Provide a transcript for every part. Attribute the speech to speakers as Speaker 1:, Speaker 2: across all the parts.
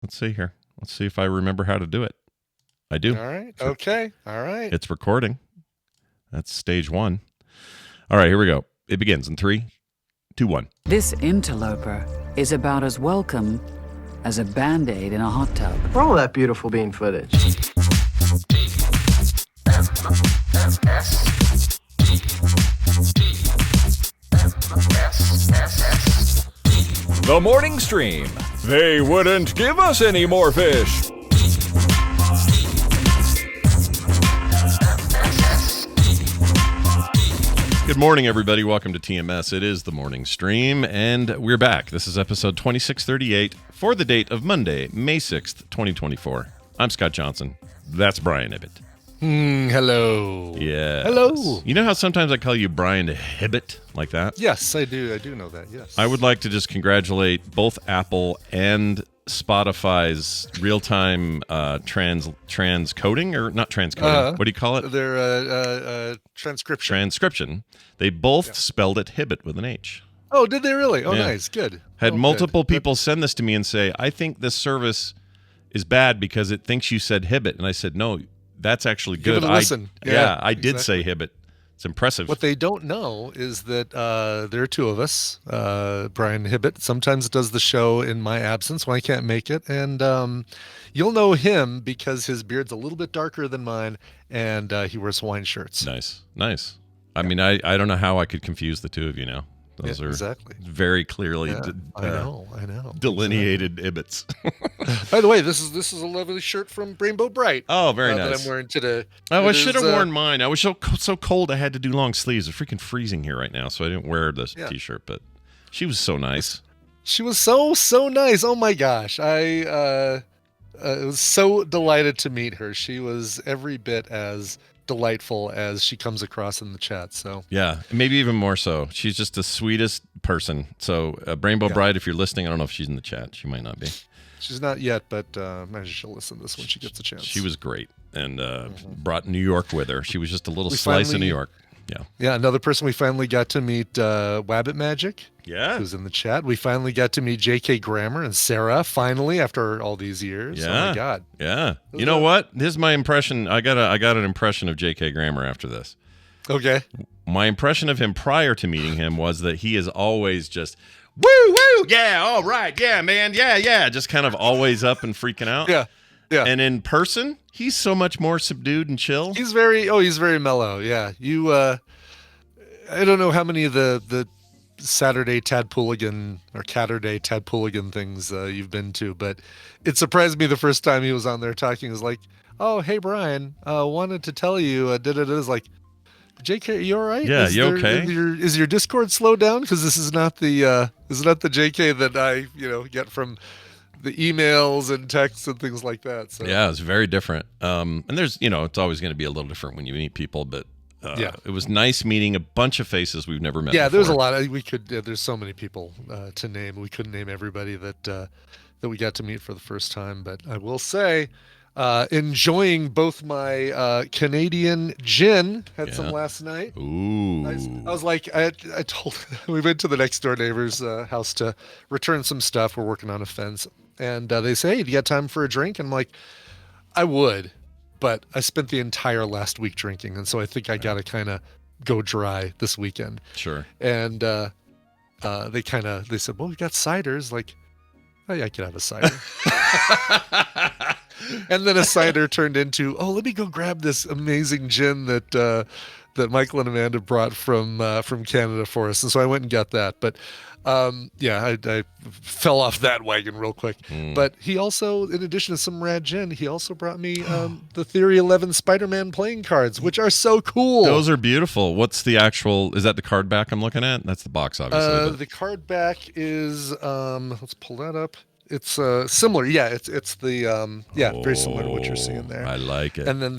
Speaker 1: Let's see here. Let's see if I remember how to do it. I do.
Speaker 2: All right. Okay. All right.
Speaker 1: It's recording. That's stage one. All right, here we go. It begins in 3, 2, 1.
Speaker 3: This interloper is about as welcome as a Band-Aid in a hot tub.
Speaker 4: For all that beautiful bean footage.
Speaker 5: The morning stream. They wouldn't give us any more fish.
Speaker 1: Good morning, everybody. Welcome to TMS. It is the morning stream, and we're back. This is episode 2638 for the date of Monday, May 6th, 2024. I'm Scott Johnson. That's Brian Ibbott.
Speaker 2: Hello.
Speaker 1: Yeah.
Speaker 2: Hello.
Speaker 1: You know how sometimes I call you Brian Hibbott like that?
Speaker 2: Yes, I do. I do know that. Yes.
Speaker 1: I would like to just congratulate both Apple and Spotify's real-time transcoding, or not transcoding. What do you call it?
Speaker 2: Their transcription.
Speaker 1: Transcription. They both spelled it Hibbott with an H.
Speaker 2: Oh, did they really? Oh,
Speaker 1: Yeah.
Speaker 2: nice. Good.
Speaker 1: Had
Speaker 2: Oh,
Speaker 1: multiple
Speaker 2: good.
Speaker 1: people send this to me and say, I think this service is bad because it thinks you said Hibbott. And I said, no, that's actually
Speaker 2: Give
Speaker 1: good.
Speaker 2: it a listen.
Speaker 1: I did say Hibbott. It's impressive.
Speaker 2: What they don't know is that there are two of us. Brian Hibbott sometimes does the show in my absence when I can't make it. And you'll know him because his beard's a little bit darker than mine, and he wears Hawaiian shirts.
Speaker 1: Nice. I mean, I don't know how I could confuse the two of you now. Those are
Speaker 2: exactly
Speaker 1: very clearly
Speaker 2: I know.
Speaker 1: delineated Ibbotts.
Speaker 2: By the way, this is a lovely shirt from Rainbow Bright.
Speaker 1: Oh, very nice.
Speaker 2: That I'm wearing today.
Speaker 1: Oh, I
Speaker 2: It
Speaker 1: should have
Speaker 2: is,
Speaker 1: worn mine. I was so cold I had to do long sleeves. It's freaking freezing here right now, so I didn't wear this T-shirt. But she was so nice.
Speaker 2: She was so nice. Oh my gosh, I was so delighted to meet her. She was every bit as delightful as she comes across in the chat. So
Speaker 1: Yeah, maybe even more so. She's just the sweetest person. So, Rainbow Bride, if you're listening, I don't know if she's in the chat. She might not be.
Speaker 2: she's not yet, but imagine she'll listen to this when she gets a chance.
Speaker 1: She was great and brought New York with her. She was just a little
Speaker 2: We
Speaker 1: slice of
Speaker 2: finally-
Speaker 1: New York.
Speaker 2: Yeah, another person we finally got to meet, Wabbit Magic,
Speaker 1: Yeah.
Speaker 2: who's in the chat. We finally got to meet J.K. Grammer and Sarah, finally, after all these years. Oh
Speaker 1: Yeah.
Speaker 2: my God.
Speaker 1: Yeah. You know what? Here's my impression. I got an impression of J.K. Grammer after this.
Speaker 2: Okay.
Speaker 1: My impression of him prior to meeting him was that he is always just, woo, woo, yeah, all right, yeah, man, yeah, just kind of always up and freaking out.
Speaker 2: Yeah.
Speaker 1: And in person, he's so much more subdued and chill.
Speaker 2: He's very mellow. Yeah. You, I don't know how many of the Saturday Tadpooligan or Catterday Tadpooligan things you've been to, but it surprised me the first time he was on there talking. Is like, oh, hey, Brian, wanted to tell you, it is like, JK, are you all right?
Speaker 1: Yeah, you okay?
Speaker 2: Is your Discord slowed down? Because this is not the JK that I get from the emails and texts and things like that. So
Speaker 1: Yeah, it's very different. And there's, it's always going to be a little different when you meet people, but it was nice meeting a bunch of faces we've never met before.
Speaker 2: there's a lot. There's so many people to name. We couldn't name everybody that we got to meet for the first time. But I will say, enjoying both my Canadian gin. Had some last night.
Speaker 1: Ooh.
Speaker 2: I was like, I told, we went to the next door neighbor's house to return some stuff. We're working on a fence. And they say, hey, do you got time for a drink? And I'm like, I would, but I spent the entire last week drinking. And so I think I got to kind of go dry this weekend.
Speaker 1: Sure.
Speaker 2: And they said, well, we got ciders. Like, oh yeah, I could have a cider. And then a cider turned into, oh, let me go grab this amazing gin that Michael and Amanda brought from Canada for us. And so I went and got that. But I fell off that wagon real quick. But he also, in addition to some rad gin, he also brought me the Theory 11 Spider-Man playing cards, which are so cool.
Speaker 1: Those are beautiful. What's the actual, is that the card back I'm looking at? That's the box, obviously.
Speaker 2: The card back is, let's pull that up. It's similar. Yeah, it's the very similar to what you're seeing there.
Speaker 1: I like it.
Speaker 2: And then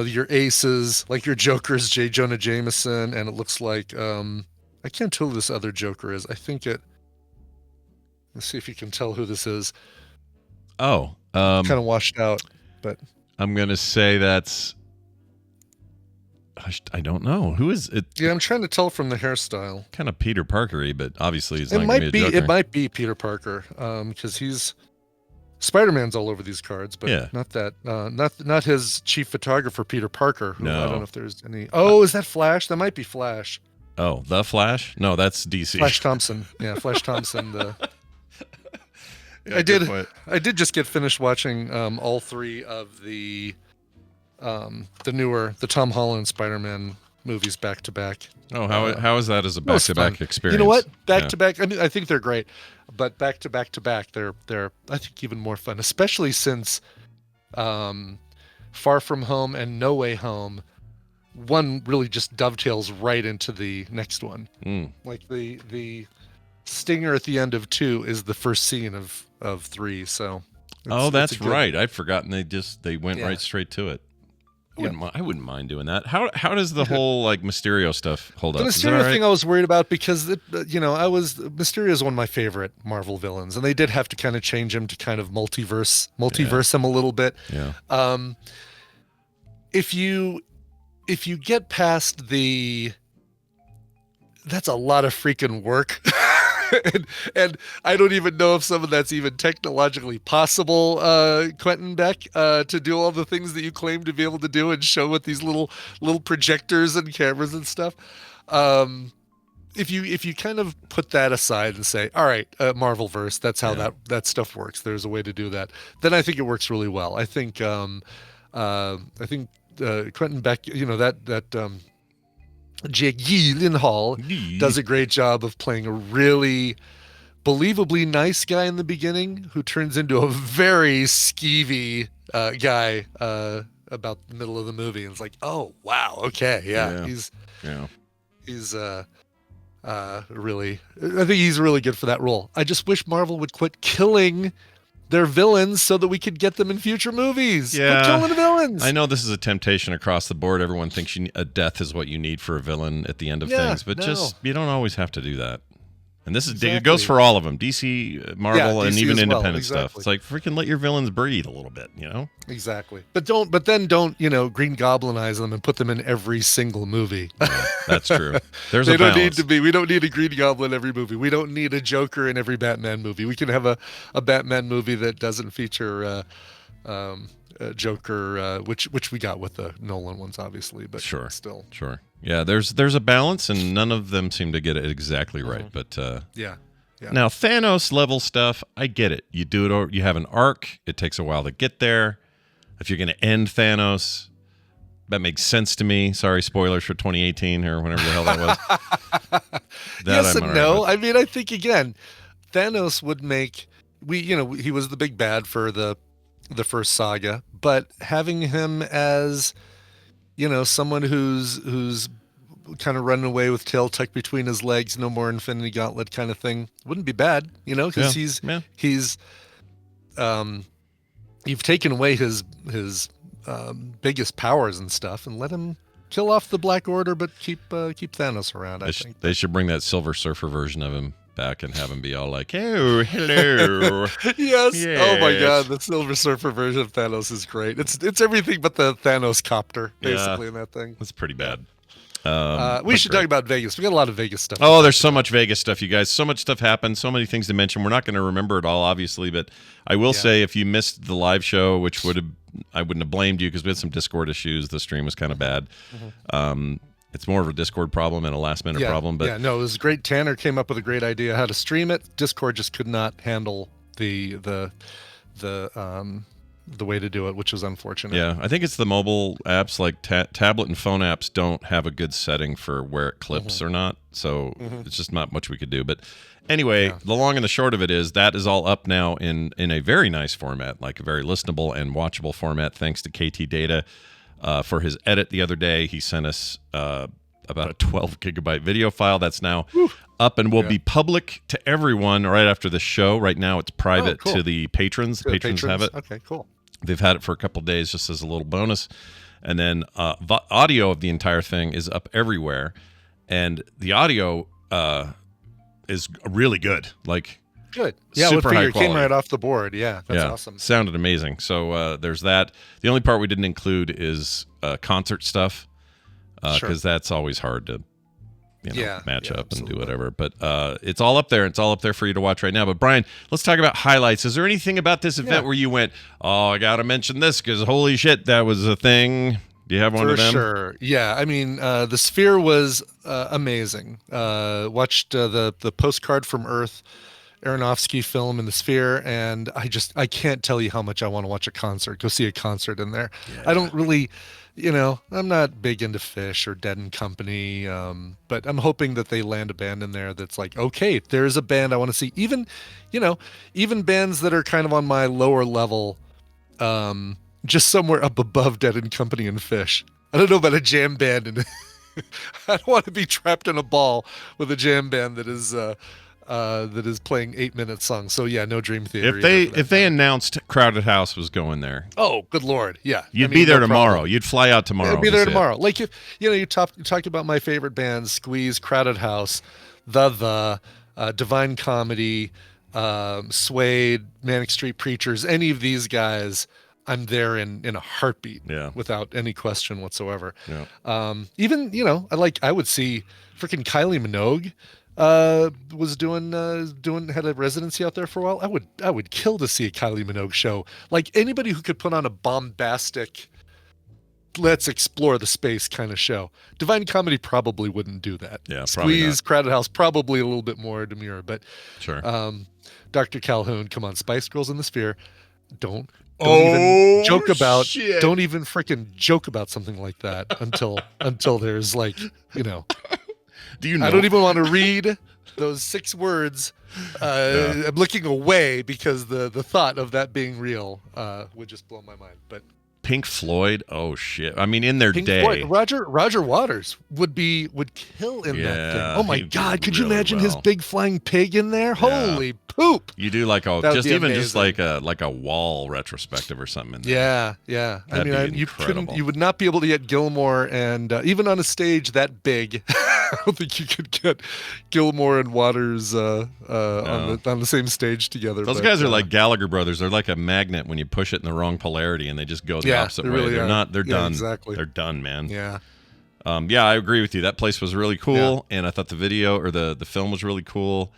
Speaker 2: your aces, like your Joker's J. Jonah Jameson, and it looks like I can't tell who this other Joker is. I think let's see if you can tell who this is.
Speaker 1: Oh,
Speaker 2: kind of washed out, but
Speaker 1: I'm gonna say that's I don't know. Who is it?
Speaker 2: Yeah, I'm trying to tell from the hairstyle.
Speaker 1: Kind of Peter Parker-y, but obviously he's
Speaker 2: It
Speaker 1: not
Speaker 2: might
Speaker 1: going to be a
Speaker 2: be.
Speaker 1: Joker.
Speaker 2: It might be Peter Parker, because he's Spider-Man's all over these cards, but
Speaker 1: Yeah.
Speaker 2: not that. Not his chief photographer, Peter Parker. Who,
Speaker 1: No.
Speaker 2: I don't know if there's any. Oh, is that Flash? That might be Flash.
Speaker 1: Oh, the Flash? No, that's DC.
Speaker 2: Flash Thompson. Yeah, Flash Thompson.
Speaker 1: Yeah,
Speaker 2: I
Speaker 1: good point.
Speaker 2: did just get finished watching all three of the Tom Holland Spider-Man movies back to back.
Speaker 1: Oh, how is that as a
Speaker 2: It was
Speaker 1: back-to-back
Speaker 2: fun.
Speaker 1: experience?
Speaker 2: You know what? Back
Speaker 1: Yeah.
Speaker 2: to back. I mean, I think they're great, but back to back to back, they're I think even more fun, especially since Far From Home and No Way Home, one really just dovetails right into the next one. Like the stinger at the end of 2 is the first scene of 3. So.
Speaker 1: That's
Speaker 2: a good-
Speaker 1: right. I'd forgotten they went
Speaker 2: Yeah.
Speaker 1: right straight to it.
Speaker 2: Yeah.
Speaker 1: I wouldn't mind doing that. How does the whole like Mysterio stuff hold
Speaker 2: The
Speaker 1: up? Is that
Speaker 2: Mysterio
Speaker 1: all right?
Speaker 2: thing I was worried about because Mysterio is one of my favorite Marvel villains, and they did have to kind of change him to kind of multiverse him a little bit.
Speaker 1: Yeah.
Speaker 2: If you get past that's a lot of freaking work. and I don't even know if some of that's even technologically possible, Quentin Beck, to do all the things that you claim to be able to do and show with these little projectors and cameras and stuff. If you kind of put that aside and say, all right, Marvelverse, that's how that stuff works. There's a way to do that. Then I think it works really well. I think Quentin Beck, that Jake Gyllenhaal does a great job of playing a really believably nice guy in the beginning who turns into a very skeevy guy about the middle of the movie. And it's like, oh, wow. Okay. Yeah. He's really, I think he's really good for that role. I just wish Marvel would quit killing their villains so that we could get them in future movies.
Speaker 1: Yeah.
Speaker 2: Quit killing the villains.
Speaker 1: I know this is a temptation across the board. Everyone thinks a death is what you need for a villain at the end of things, but you don't always have to do that. And this is it goes for all of them, DC, Marvel, and
Speaker 2: DC
Speaker 1: even
Speaker 2: as well.
Speaker 1: independent
Speaker 2: Exactly.
Speaker 1: stuff. It's like freaking let your villains breathe a little bit,
Speaker 2: Exactly. But then don't Green Goblinize them and put them in every single movie.
Speaker 1: Yeah, that's true. There's
Speaker 2: They
Speaker 1: a
Speaker 2: don't
Speaker 1: balance.
Speaker 2: need to be. We don't need a Green Goblin in every movie. We don't need a Joker in every Batman movie. We can have a Batman movie that doesn't feature Joker, which we got with the Nolan ones, obviously. But
Speaker 1: Sure.
Speaker 2: still.
Speaker 1: Sure. Yeah, there's a balance, and none of them seem to get it exactly right. But
Speaker 2: Yeah.
Speaker 1: now Thanos level stuff, I get it. You do it, or you have an arc. It takes a while to get there. If you're going to end Thanos, that makes sense to me. Sorry, spoilers for 2018 or whenever the hell that was.
Speaker 2: Yes
Speaker 1: I'm
Speaker 2: and
Speaker 1: all right
Speaker 2: no.
Speaker 1: with.
Speaker 2: I mean, I think again, Thanos would make he was the big bad for the first saga, but having him as someone who's kind of running away with tail tucked between his legs, no more Infinity Gauntlet kind of thing, wouldn't be bad, because he's you've taken away his biggest powers and stuff, and let him kill off the Black Order, but keep Thanos around. I think
Speaker 1: They should bring that Silver Surfer version of him back and have him be all like, "Oh, hello."
Speaker 2: yes. Oh my
Speaker 1: Yes.
Speaker 2: God, the Silver Surfer version of Thanos is great. It's everything but the Thanos copter basically in that thing.
Speaker 1: That's pretty bad.
Speaker 2: We
Speaker 1: but
Speaker 2: should
Speaker 1: great.
Speaker 2: talk about Vegas. We got a lot of Vegas stuff.
Speaker 1: Oh, there's so much Vegas stuff, you guys. So much stuff happened. So many things to mention. We're not going to remember it all, obviously, but I will say if you missed the live show, which I wouldn't have blamed you because we had some Discord issues. The stream was kind of bad. It's more of a Discord problem and a last minute problem. But
Speaker 2: no, it was great. Tanner came up with a great idea how to stream it. Discord just could not handle the way to do it, which was unfortunate.
Speaker 1: yeah, I think it's the mobile apps, like tablet and phone apps don't have a good setting for where it clips or not. So it's just not much we could do. But anyway, the long and the short of it is that is all up now in a very nice format, like a very listenable and watchable format, thanks to KT Data. For his edit the other day, he sent us about a 12 gigabyte video file that's now up and will be public to everyone right after the show. Right now, it's private to the patrons. Patrons have it.
Speaker 2: Okay, cool.
Speaker 1: They've had it for a couple of days just as a little bonus. And then audio of the entire thing is up everywhere. And the audio is really good. Like,
Speaker 2: good. Yeah,
Speaker 1: super high
Speaker 2: it came
Speaker 1: quality.
Speaker 2: right off the board. Yeah, that's awesome.
Speaker 1: Sounded amazing. So there's that. The only part we didn't include is concert stuff. because that's always hard to match up and do
Speaker 2: absolutely.
Speaker 1: whatever. But it's all up there. It's all up there for you to watch right now. But Brian, let's talk about highlights. Is there anything about this event where you went, oh, I got to mention this because holy shit, that was a thing? Do you have one of them?
Speaker 2: For sure. Yeah. I mean, the Sphere was amazing. Watched the Postcard from Earth Aronofsky film in the Sphere, and I can't tell you how much I want to watch a concert. Go see a concert in there. Yeah. I don't really, I'm not big into Fish or Dead and Company, but I'm hoping that they land a band in there that's like, okay, there's a band I want to see. Even bands that are kind of on my lower level, just somewhere up above Dead and Company and Fish. I don't know about a jam band, and I don't want to be trapped in a ball with a jam band that is playing 8-minute songs. So yeah, no Dream Theater.
Speaker 1: If they announced Crowded House was going there,
Speaker 2: oh good lord, yeah,
Speaker 1: you'd be there tomorrow. Problem. You'd fly out tomorrow.
Speaker 2: I'd be there tomorrow. Like if you talk about my favorite bands: Squeeze, Crowded House, The Divine Comedy, Suede, Manic Street Preachers. Any of these guys, I'm there in a heartbeat, without any question whatsoever. Yeah. Even I would see freaking Kylie Minogue. Was had a residency out there for a while. I would kill to see a Kylie Minogue show. Like anybody who could put on a bombastic, let's explore the space kind of show. Divine Comedy probably wouldn't do that.
Speaker 1: Yeah,
Speaker 2: Squeeze, Crowded House, probably a little bit more demure, but
Speaker 1: sure.
Speaker 2: Dr. Calhoun, come on, Spice Girls in the Sphere. Don't even joke about.
Speaker 1: Shit.
Speaker 2: Don't even freaking joke about something like that until there's like
Speaker 1: Do you know?
Speaker 2: I don't even want to read those 6 words. I'm looking away because the thought of that being real would just blow my mind. But
Speaker 1: Pink Floyd, oh shit! I mean, in their
Speaker 2: Pink
Speaker 1: day,
Speaker 2: Floyd, Roger Waters would kill in that thing. Oh my God! Could you imagine his big flying pig in there? Holy poop!
Speaker 1: You do like just like a wall retrospective or something in there.
Speaker 2: Yeah.
Speaker 1: That'd
Speaker 2: I mean, you would not be able to get Gilmore and even on a stage that big. I don't think you could get Gilmore and Waters on the same stage together.
Speaker 1: Those guys are like Gallagher brothers. They're like a magnet when you push it in the wrong polarity, and they just go the opposite way.
Speaker 2: Really
Speaker 1: They're not. They're done.
Speaker 2: Exactly.
Speaker 1: They're done, man.
Speaker 2: Yeah.
Speaker 1: I agree with you. That place was really cool, and I thought the video or the film was really cool.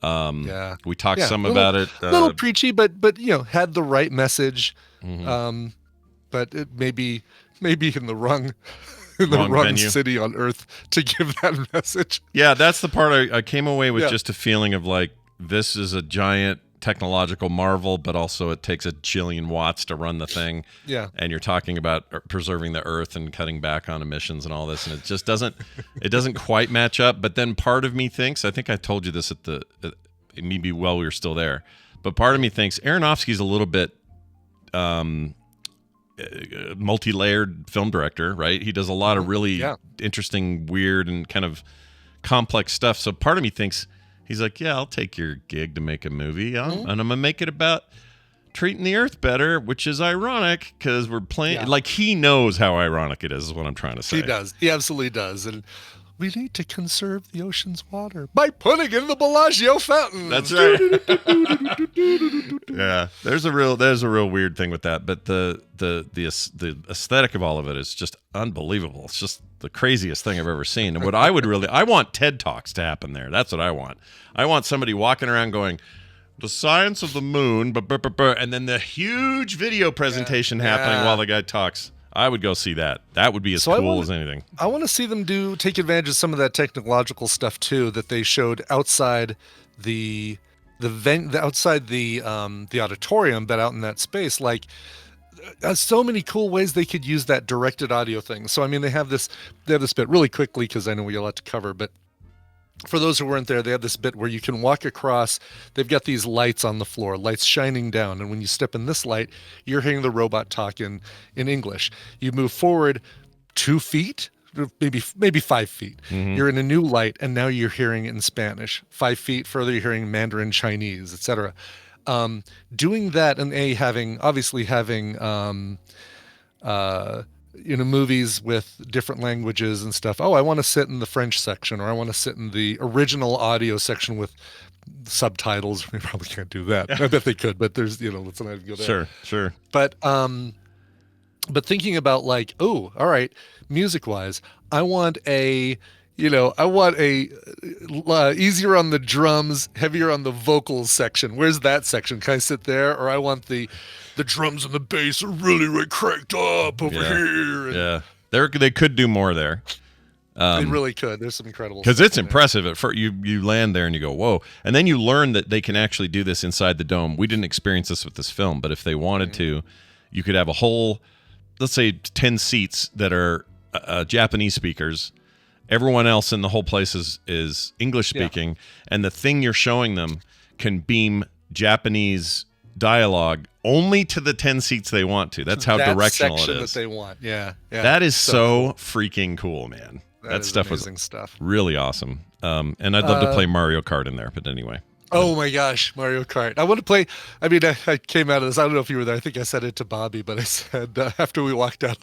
Speaker 1: We talked some about it.
Speaker 2: A little preachy, but had the right message.
Speaker 1: Mm-hmm.
Speaker 2: But it maybe in the wrong wrong city on Earth to give that message.
Speaker 1: Yeah, that's the part I came away with just a feeling of like, this is a giant technological marvel, but also it takes a jillion watts to run the thing.
Speaker 2: Yeah.
Speaker 1: And you're talking about preserving the Earth and cutting back on emissions and all this, and it just doesn't quite match up. But then part of me thinks, I think I told you this maybe while we were still there, but part of me thinks Aronofsky's a little bit multi-layered film director, right? He does a lot of really interesting, weird, and kind of complex stuff. So part of me thinks he's like, yeah, I'll take your gig to make a movie, and I'm gonna make it about treating the Earth better, which is ironic because we're playing like he knows how ironic it is what I'm trying to say.
Speaker 2: He does. He absolutely does. And we need to conserve the ocean's water by putting it in the Bellagio fountain.
Speaker 1: That's right. Yeah, there's a real weird thing with that, but the aesthetic of all of it is just unbelievable. It's just the craziest thing I've ever seen. And what I want TED Talks to happen there. That's what I want. I want somebody walking around going, the science of the moon, and then the huge video presentation happening while the guy talks. I would go see that. That would be as cool as anything.
Speaker 2: I want to see them take advantage of some of that technological stuff too that they showed outside the auditorium, but out in that space. Like, so many cool ways they could use that directed audio thing. So I mean, they have this bit really quickly because I know we got a lot to cover, but for those who weren't there, they have this bit where you can walk across. They've got these lights on the floor, lights shining down. And when you step in this light, you're hearing the robot talk in English. You move forward 2 feet, maybe 5 feet. Mm-hmm. You're in a new light, and now you're hearing it in Spanish. 5 feet further, you're hearing Mandarin Chinese, etc. Doing that and having movies with different languages and stuff. Oh, I want to sit in the French section, or I want to sit in the original audio section with subtitles. We probably can't do that. I bet they could, but there's, let's not even go there.
Speaker 1: Sure.
Speaker 2: But thinking about like, oh, all right, music wise, I want a easier on the drums, heavier on the vocals section. Where's that section? Can I sit there? Or I want the drums and the bass are really cranked up over here.
Speaker 1: Yeah. They could do more there.
Speaker 2: They really could. There's some incredible
Speaker 1: because
Speaker 2: stuff
Speaker 1: it's
Speaker 2: in there.
Speaker 1: impressive. At first, you land there and you go, whoa. And then you learn that they can actually do this inside the dome. We didn't experience this with this film, but if they wanted to, you could have a whole, let's say 10 seats that are Japanese speakers. Everyone else in the whole place is English speaking, and the thing you're showing them can beam Japanese dialogue only to the 10 seats they want to. That's how directional it is.
Speaker 2: That they want. Yeah.
Speaker 1: That is so freaking cool, man. That stuff was really awesome. And I'd love to play Mario Kart in there, but anyway.
Speaker 2: Oh my gosh, Mario Kart. I want to play. I mean, I came out of this. I don't know if you were there. I think I said it to Bobby, but I said after we walked out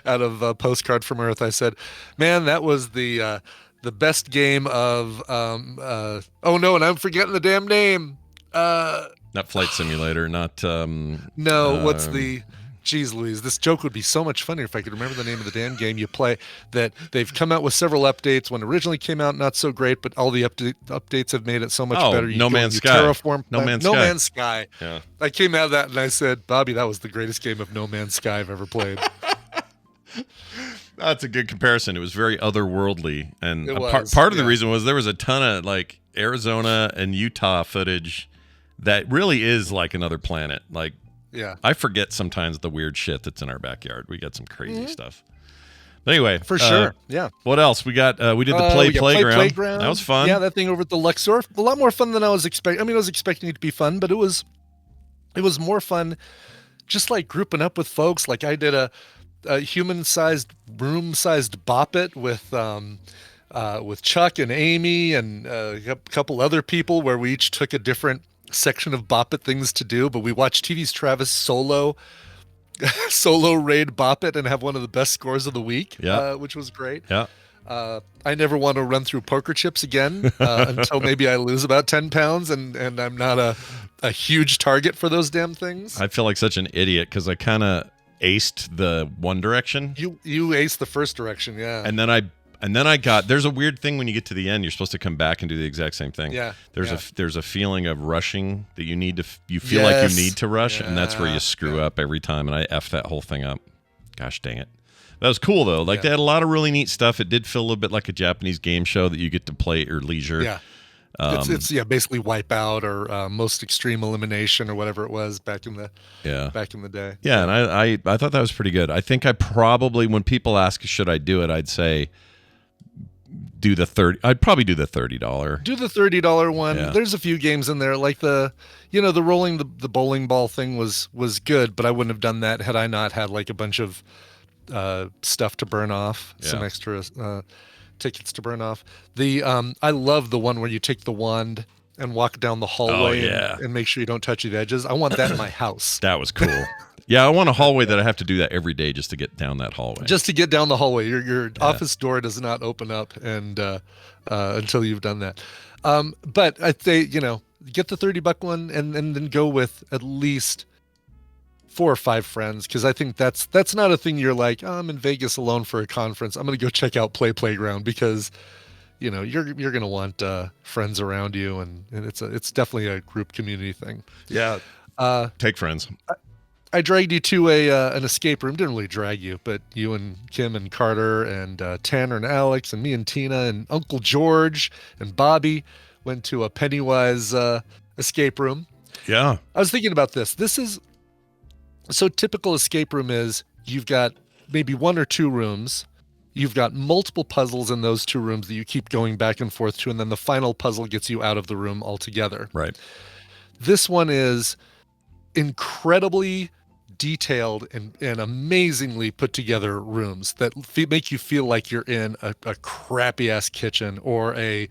Speaker 2: of Postcard from Earth, I said, "Man, that was the best game of oh no, and I'm forgetting the damn name.
Speaker 1: Not Flight Simulator, not
Speaker 2: no, what's the Jeez Louise, this joke would be so much funnier if I could remember the name of the damn game you play. That they've come out with several updates. One originally came out not so great, but all the updates have made it so much better.
Speaker 1: No Man's Sky.
Speaker 2: Terraform
Speaker 1: No Man's Sky.
Speaker 2: Yeah. I came out of that and I said, Bobby, that was the greatest game of No Man's Sky I've ever played.
Speaker 1: That's a good comparison. It was very otherworldly, and
Speaker 2: part
Speaker 1: of the reason was there was a ton of like Arizona and Utah footage that really is like another planet. Like.
Speaker 2: Yeah,
Speaker 1: I forget sometimes the weird shit that's in our backyard. We got some crazy stuff. But anyway,
Speaker 2: for sure. Yeah.
Speaker 1: What else? We got we did the playground. That was fun.
Speaker 2: Yeah, that thing over at the Luxor. A lot more fun than I was expecting. I mean, I was expecting it to be fun, but it was more fun just like grouping up with folks. Like I did a human-sized, room-sized Bop It with Chuck and Amy and a couple other people where we each took a different section of Bop It things to do, but we watched TV's Travis solo raid Bop It and have one of the best scores of the week, which was great.
Speaker 1: Yeah.
Speaker 2: I never want to run through poker chips again until maybe I lose about 10 pounds and I'm not a huge target for those damn things.
Speaker 1: I feel like such an idiot because I kind of aced the one direction.
Speaker 2: You aced the first direction, yeah.
Speaker 1: And then I got, there's a weird thing when you get to the end, you're supposed to come back and do the exact same thing.
Speaker 2: Yeah.
Speaker 1: There's a feeling of rushing that you need to, you feel like you need to rush, and that's where you screw up every time, and I F that whole thing up. Gosh dang it. That was cool though. Like they had a lot of really neat stuff. It did feel a little bit like a Japanese game show that you get to play at your leisure.
Speaker 2: Yeah. It's basically Wipeout or Most Extreme Elimination or whatever it was back in the day.
Speaker 1: Yeah, and I thought that was pretty good. I think I probably, when people ask should I do it, I'd say I'd probably do the $30.
Speaker 2: Do the $30 one.
Speaker 1: Yeah.
Speaker 2: There's a few games in there, like the rolling the bowling ball thing was good, but I wouldn't have done that had I not had like a bunch of stuff to burn off, some extra tickets to burn off. I love the one where you take the wand and walk down the hallway and make sure you don't touch the edges. I want that in my house.
Speaker 1: That was cool. Yeah, I want a hallway that I have to do that every day just to get down that hallway.
Speaker 2: Just to get down the hallway. Your office door does not open up and until you've done that. But I'd say, get the $30 one and then go with at least 4 or 5 friends, because I think that's not a thing you're like, I'm in Vegas alone for a conference. I'm going to go check out Playground because you're going to want friends around you, and it's definitely a group community thing.
Speaker 1: Yeah. Take friends.
Speaker 2: I dragged you to an escape room. Didn't really drag you, but you and Kim and Carter and Tanner and Alex and me and Tina and Uncle George and Bobby went to a Pennywise escape room.
Speaker 1: Yeah.
Speaker 2: I was thinking about this. This is so typical escape room is you've got maybe 1 or 2 rooms. You've got multiple puzzles in those 2 rooms that you keep going back and forth to, and then the final puzzle gets you out of the room altogether.
Speaker 1: Right.
Speaker 2: This one is incredibly detailed and amazingly put together rooms that make you feel like you're in a crappy ass kitchen or a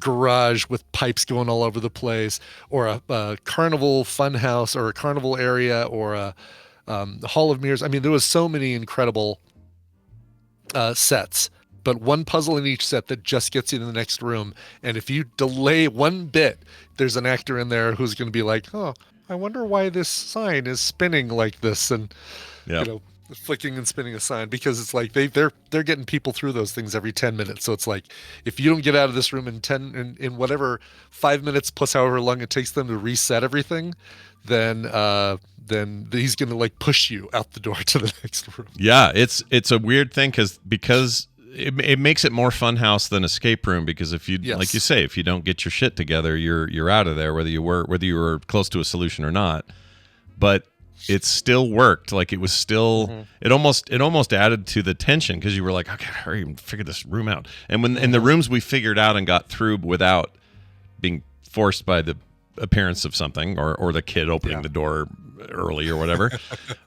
Speaker 2: garage with pipes going all over the place, or a carnival fun house, or a carnival area, or a hall of mirrors. I mean, there was so many incredible sets, but one puzzle in each set that just gets you to the next room. And if you delay one bit, there's an actor in there who's going to be like, oh, I wonder why this sign is spinning like this. And, flicking and spinning a sign, because it's like they're getting people through those things every 10 minutes. So it's like, if you don't get out of this room in whatever 5 minutes plus however long it takes them to reset everything, then he's gonna like push you out the door to the next room.
Speaker 1: Yeah, it's a weird thing because it makes it more funhouse than escape room, because if you like you say, if you don't get your shit together, you're out of there, whether you were close to a solution or not. But it still worked. Like, it was still it almost added to the tension, because you were like, okay, hurry and figure this room out. And when in the rooms we figured out and got through without being forced by the appearance of something or the kid opening the door early or whatever,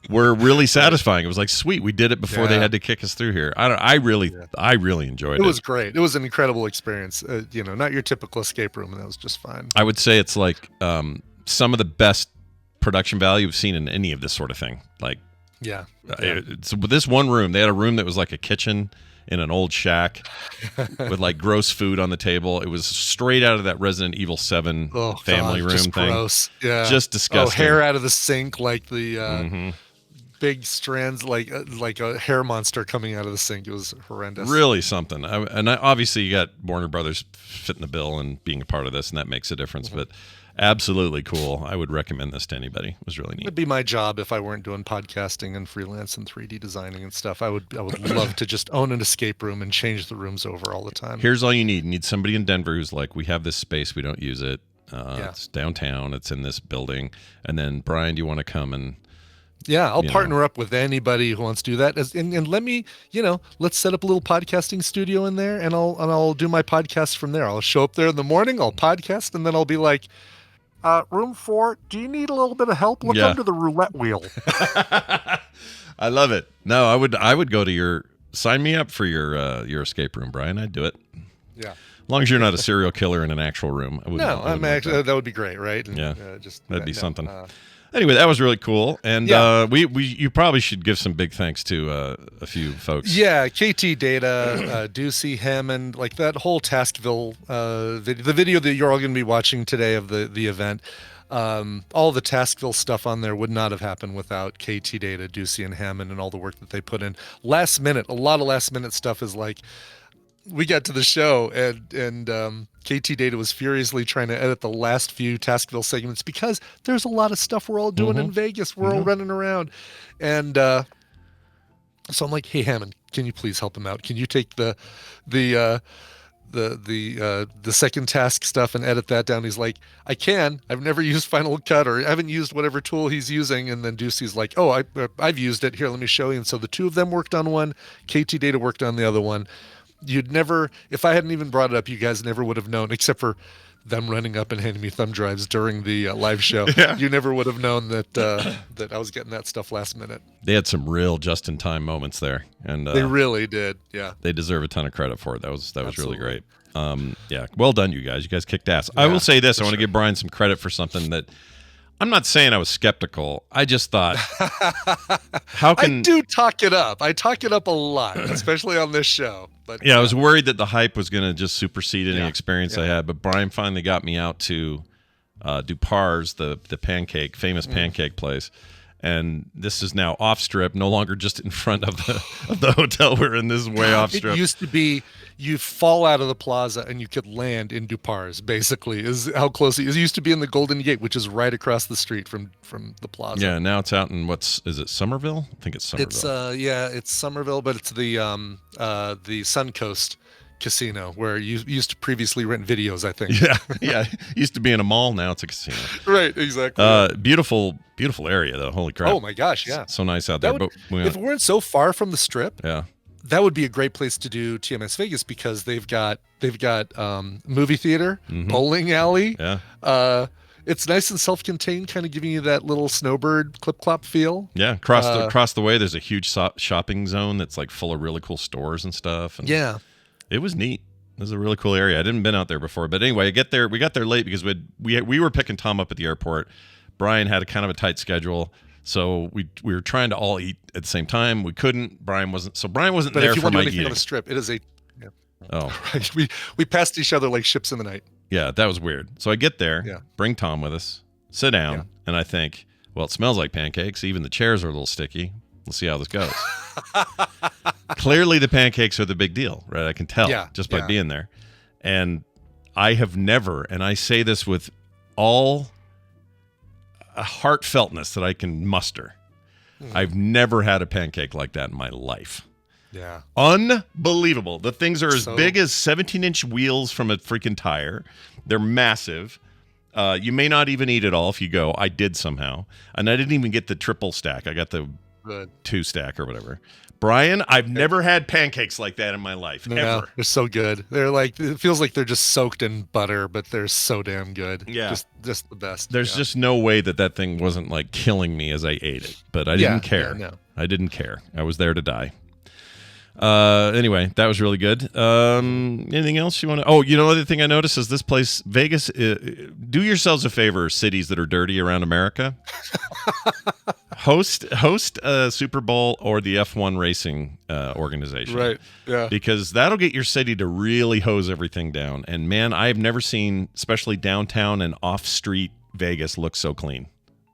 Speaker 1: were really satisfying. It was like, sweet, we did it before they had to kick us through here. I really enjoyed it.
Speaker 2: It was great. It was an incredible experience. Not your typical escape room, and that was just fine.
Speaker 1: I would say it's like some of the best production value we've seen in any of this sort of thing. Like, so with this one room, they had a room that was like a kitchen in an old shack with like gross food on the table. It was straight out of that Resident Evil 7 family room
Speaker 2: just
Speaker 1: thing.
Speaker 2: Gross. Yeah.
Speaker 1: Just disgusting.
Speaker 2: Hair out of the sink, like the big strands, like a hair monster coming out of the sink. It was horrendous.
Speaker 1: Really something. Obviously you got Warner Brothers fitting the bill and being a part of this, and that makes a difference. But absolutely cool. I would recommend this to anybody. It was really neat.
Speaker 2: It'd be my job if I weren't doing podcasting and freelance and 3D designing and stuff. I would love to just own an escape room and change the rooms over all the time.
Speaker 1: Here's all you need. You need somebody in Denver who's like, we have this space, we don't use it. It's downtown. It's in this building. And then, Brian, do you want to come and...
Speaker 2: Yeah, I'll partner up with anybody who wants to do that. And let me, let's set up a little podcasting studio in there, and I'll do my podcast from there. I'll show up there in the morning, I'll podcast, and then I'll be like, room 4, do you need a little bit of help? Look under the roulette wheel.
Speaker 1: I love it. No, I would go to sign me up for your escape room, Brian. I'd do it.
Speaker 2: Yeah.
Speaker 1: As long as you're not a serial killer in an actual room.
Speaker 2: That would be great, right? And,
Speaker 1: that'd be something. Anyway, that was really cool, and you probably should give some big thanks to a few folks.
Speaker 2: Yeah, KT Data, Ducey, Hammond, like that whole Taskville, the video that you're all going to be watching today of the event. All the Taskville stuff on there would not have happened without KT Data, Ducey, and Hammond, and all the work that they put in. Last minute, a lot of last minute stuff is like, we got to the show and KT Data was furiously trying to edit the last few Taskville segments, because there's a lot of stuff we're all doing in Vegas. We're all running around. And so I'm like, hey, Hammond, can you please help him out? Can you take the second task stuff and edit that down? He's like, I can. I've never used Final Cut, or I haven't used whatever tool he's using. And then Ducey's like, oh, I've used it. Here, let me show you. And so the two of them worked on one. KT Data worked on the other one. You'd never, if I hadn't even brought it up, you guys never would have known, except for them running up and handing me thumb drives during the live show. Yeah. You never would have known that I was getting that stuff last minute.
Speaker 1: They had some real just-in-time moments there, and
Speaker 2: they really did. Yeah,
Speaker 1: they deserve a ton of credit for it. That was really great. Well done, you guys. You guys kicked ass. I will say this: I want to give Brian some credit for something that. I'm not saying I was skeptical. I just thought, I
Speaker 2: do talk it up. I talk it up a lot, especially on this show. But
Speaker 1: I was worried that the hype was going to just supersede any experience I had. But Brian finally got me out to do Pars, the famous pancake place. And this is now off strip, no longer just in front of the hotel we're in. This is way off strip.
Speaker 2: It used to be you fall out of the Plaza and you could land in Dupars, basically, is how close it is. It used to be in the Golden Gate, which is right across the street from the Plaza.
Speaker 1: Yeah, now it's out in is it Somerville? I think it's Somerville.
Speaker 2: It's Somerville, but it's the Suncoast Casino, where you used to previously rent videos, I think.
Speaker 1: Yeah. Used to be in a mall, now it's a casino.
Speaker 2: Right, exactly.
Speaker 1: Beautiful area, though. Holy crap.
Speaker 2: Oh my gosh, yeah.
Speaker 1: So nice out there.
Speaker 2: If it weren't so far from the strip,
Speaker 1: yeah,
Speaker 2: that would be a great place to do TMS Vegas, because they've got movie theater, bowling alley.
Speaker 1: Yeah.
Speaker 2: It's nice and self-contained, kind of giving you that little snowbird clip-clop feel.
Speaker 1: Yeah, across the way, there's a huge shopping zone that's like full of really cool stores and stuff. And
Speaker 2: yeah.
Speaker 1: It was neat. It was a really cool area. I didn't been out there before, but anyway, we got there late because we were picking Tom up at the airport. Brian had a kind of a tight schedule, so we were trying to all eat at the same time. We couldn't. Brian wasn't there for my eating.
Speaker 2: But if you want to do anything on the strip, it is a. Yeah.
Speaker 1: Oh,
Speaker 2: right. We passed each other like ships in the night.
Speaker 1: Yeah, that was weird. So I get there, bring Tom with us, sit down, and I think, well, it smells like pancakes. Even the chairs are a little sticky. We'll see how this goes. Clearly, the pancakes are the big deal, right? I can tell just by being there. And I have never, and I say this with all a heartfeltness that I can muster, I've never had a pancake like that in my life.
Speaker 2: Yeah.
Speaker 1: Unbelievable. The things are as big as 17-inch wheels from a freaking tire. They're massive. You may not even eat it all if you go. I did somehow. And I didn't even get the triple stack. I got the 2 stack or whatever. Brian, I've never had pancakes like that in my life, ever.
Speaker 2: They're so good. They're like, it feels like they're just soaked in butter, but they're so damn good.
Speaker 1: Yeah.
Speaker 2: Just the best.
Speaker 1: There's just no way that thing wasn't like killing me as I ate it, but I didn't care.
Speaker 2: Yeah, no.
Speaker 1: I didn't care. I was there to die. Anyway, that was really good. Anything else you want to? Oh, other thing I noticed is this place, Vegas. Do yourselves a favor, cities that are dirty around America. host a Super Bowl or the F1 racing organization,
Speaker 2: right? Yeah,
Speaker 1: because that'll get your city to really hose everything down. And man, I've never seen, especially downtown and off-street Vegas, look so clean.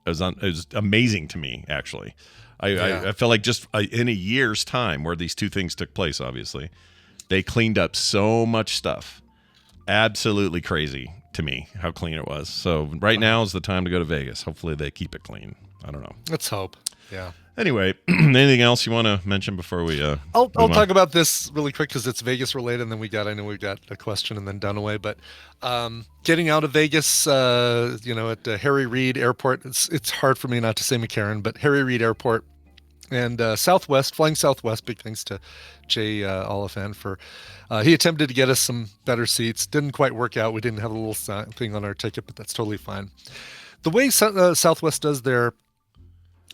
Speaker 1: It was amazing to me, actually. I feel like just in a year's time where these two things took place, obviously, they cleaned up so much stuff. Absolutely crazy to me how clean it was. So right now is the time to go to Vegas. Hopefully they keep it clean. I don't know.
Speaker 2: Let's hope. Yeah.
Speaker 1: Anyway, anything else you want to mention before we
Speaker 2: I'll talk about this really quick because it's Vegas related, and then I know we've got a question and then Dunaway, but getting out of Vegas, at Harry Reid Airport, it's hard for me not to say McCarran, but Harry Reid Airport and flying Southwest, big thanks to Jay Oliphant for he attempted to get us some better seats. Didn't quite work out. We didn't have a little thing on our ticket, but that's totally fine. The way Southwest does their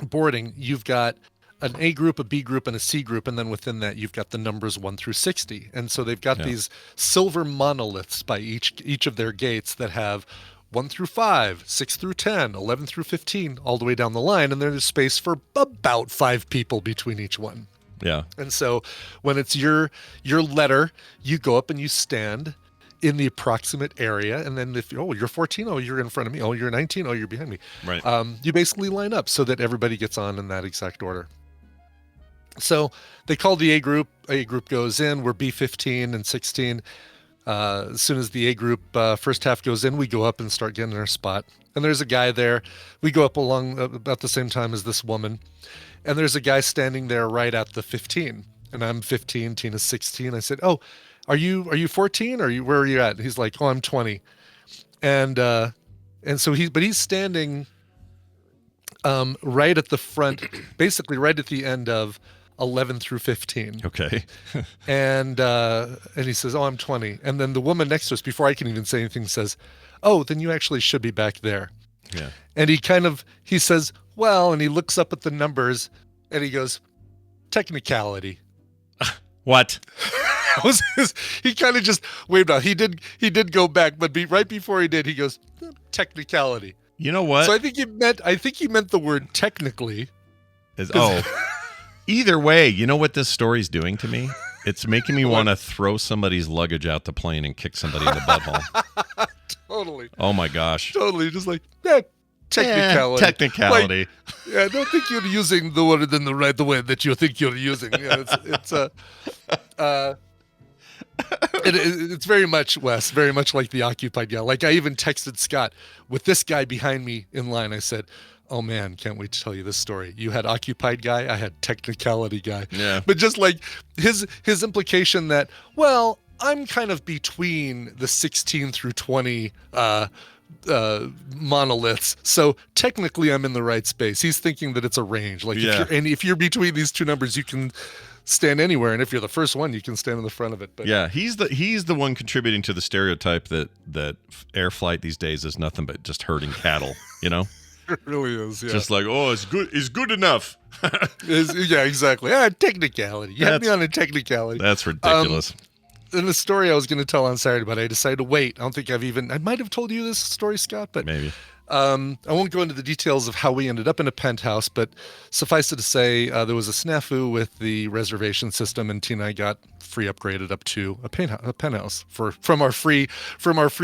Speaker 2: boarding, you've got an A group, a B group, and a C group, and then within that you've got the numbers 1 through 60. And so they've got these silver monoliths by each of their gates that have 1 through 5, 6 through 10, 11 through 15, all the way down the line, and there's space for about 5 people between each one.
Speaker 1: Yeah.
Speaker 2: And so when it's your letter, you go up and you stand in the approximate area, and then if you're 14, you're in front of me, you're 19, you're behind me,
Speaker 1: right?
Speaker 2: You basically line up so that everybody gets on in that exact order. So they call the A group goes in, we're B15 and 16. As soon as the A group first half goes in, we go up and start getting our spot, and there's a guy there. We go up along about the same time as this woman, and there's a guy standing there right at the 15, and I'm 15, Tina's 16. I said, Are you 14? Where are you at? And he's like, I'm 20. And so he's standing right at the front, basically right at the end of 11 through 15.
Speaker 1: Okay.
Speaker 2: and he says, I'm 20. And then the woman next to us, before I can even say anything, says, then you actually should be back there.
Speaker 1: Yeah.
Speaker 2: And he says, well, and he looks up at the numbers and he goes, technicality.
Speaker 1: What?
Speaker 2: He kind of just waved out. He did go back, but right before he did, he goes, technicality.
Speaker 1: You know what?
Speaker 2: So I think he meant the word technically.
Speaker 1: Either way, you know what this story's doing to me? It's making me want to throw somebody's luggage out the plane and kick somebody in the butthole.
Speaker 2: Totally.
Speaker 1: Oh my gosh.
Speaker 2: Totally. Just like technicality.
Speaker 1: Technicality.
Speaker 2: Like, I don't think you're using the word in the way that you think you're using. Yeah, it's very much, Wes, very much like the occupied guy. Like I even texted Scott with this guy behind me in line. I said, oh man, can't wait to tell you this story. You had occupied guy, I had technicality guy.
Speaker 1: Yeah.
Speaker 2: But just like his implication that, well, I'm kind of between the 16 through 20 monoliths, so technically I'm in the right space. He's thinking that it's a range. Like if you're between these two numbers, you can stand anywhere, and if you're the first one, you can stand in the front of it. But
Speaker 1: yeah, he's the one contributing to the stereotype that air flight these days is nothing but just herding cattle. You know.
Speaker 2: It really is, yeah.
Speaker 1: Just like, it's good enough.
Speaker 2: Yeah, exactly. Technicality. You had me on a technicality.
Speaker 1: That's ridiculous.
Speaker 2: In the story I was going to tell on Saturday, but I decided to wait. I don't think I might have told you this story, Scott, but
Speaker 1: maybe.
Speaker 2: I won't go into the details of how we ended up in a penthouse, but suffice it to say, there was a snafu with the reservation system, and Tina and I got free upgraded up to a penthouse from our free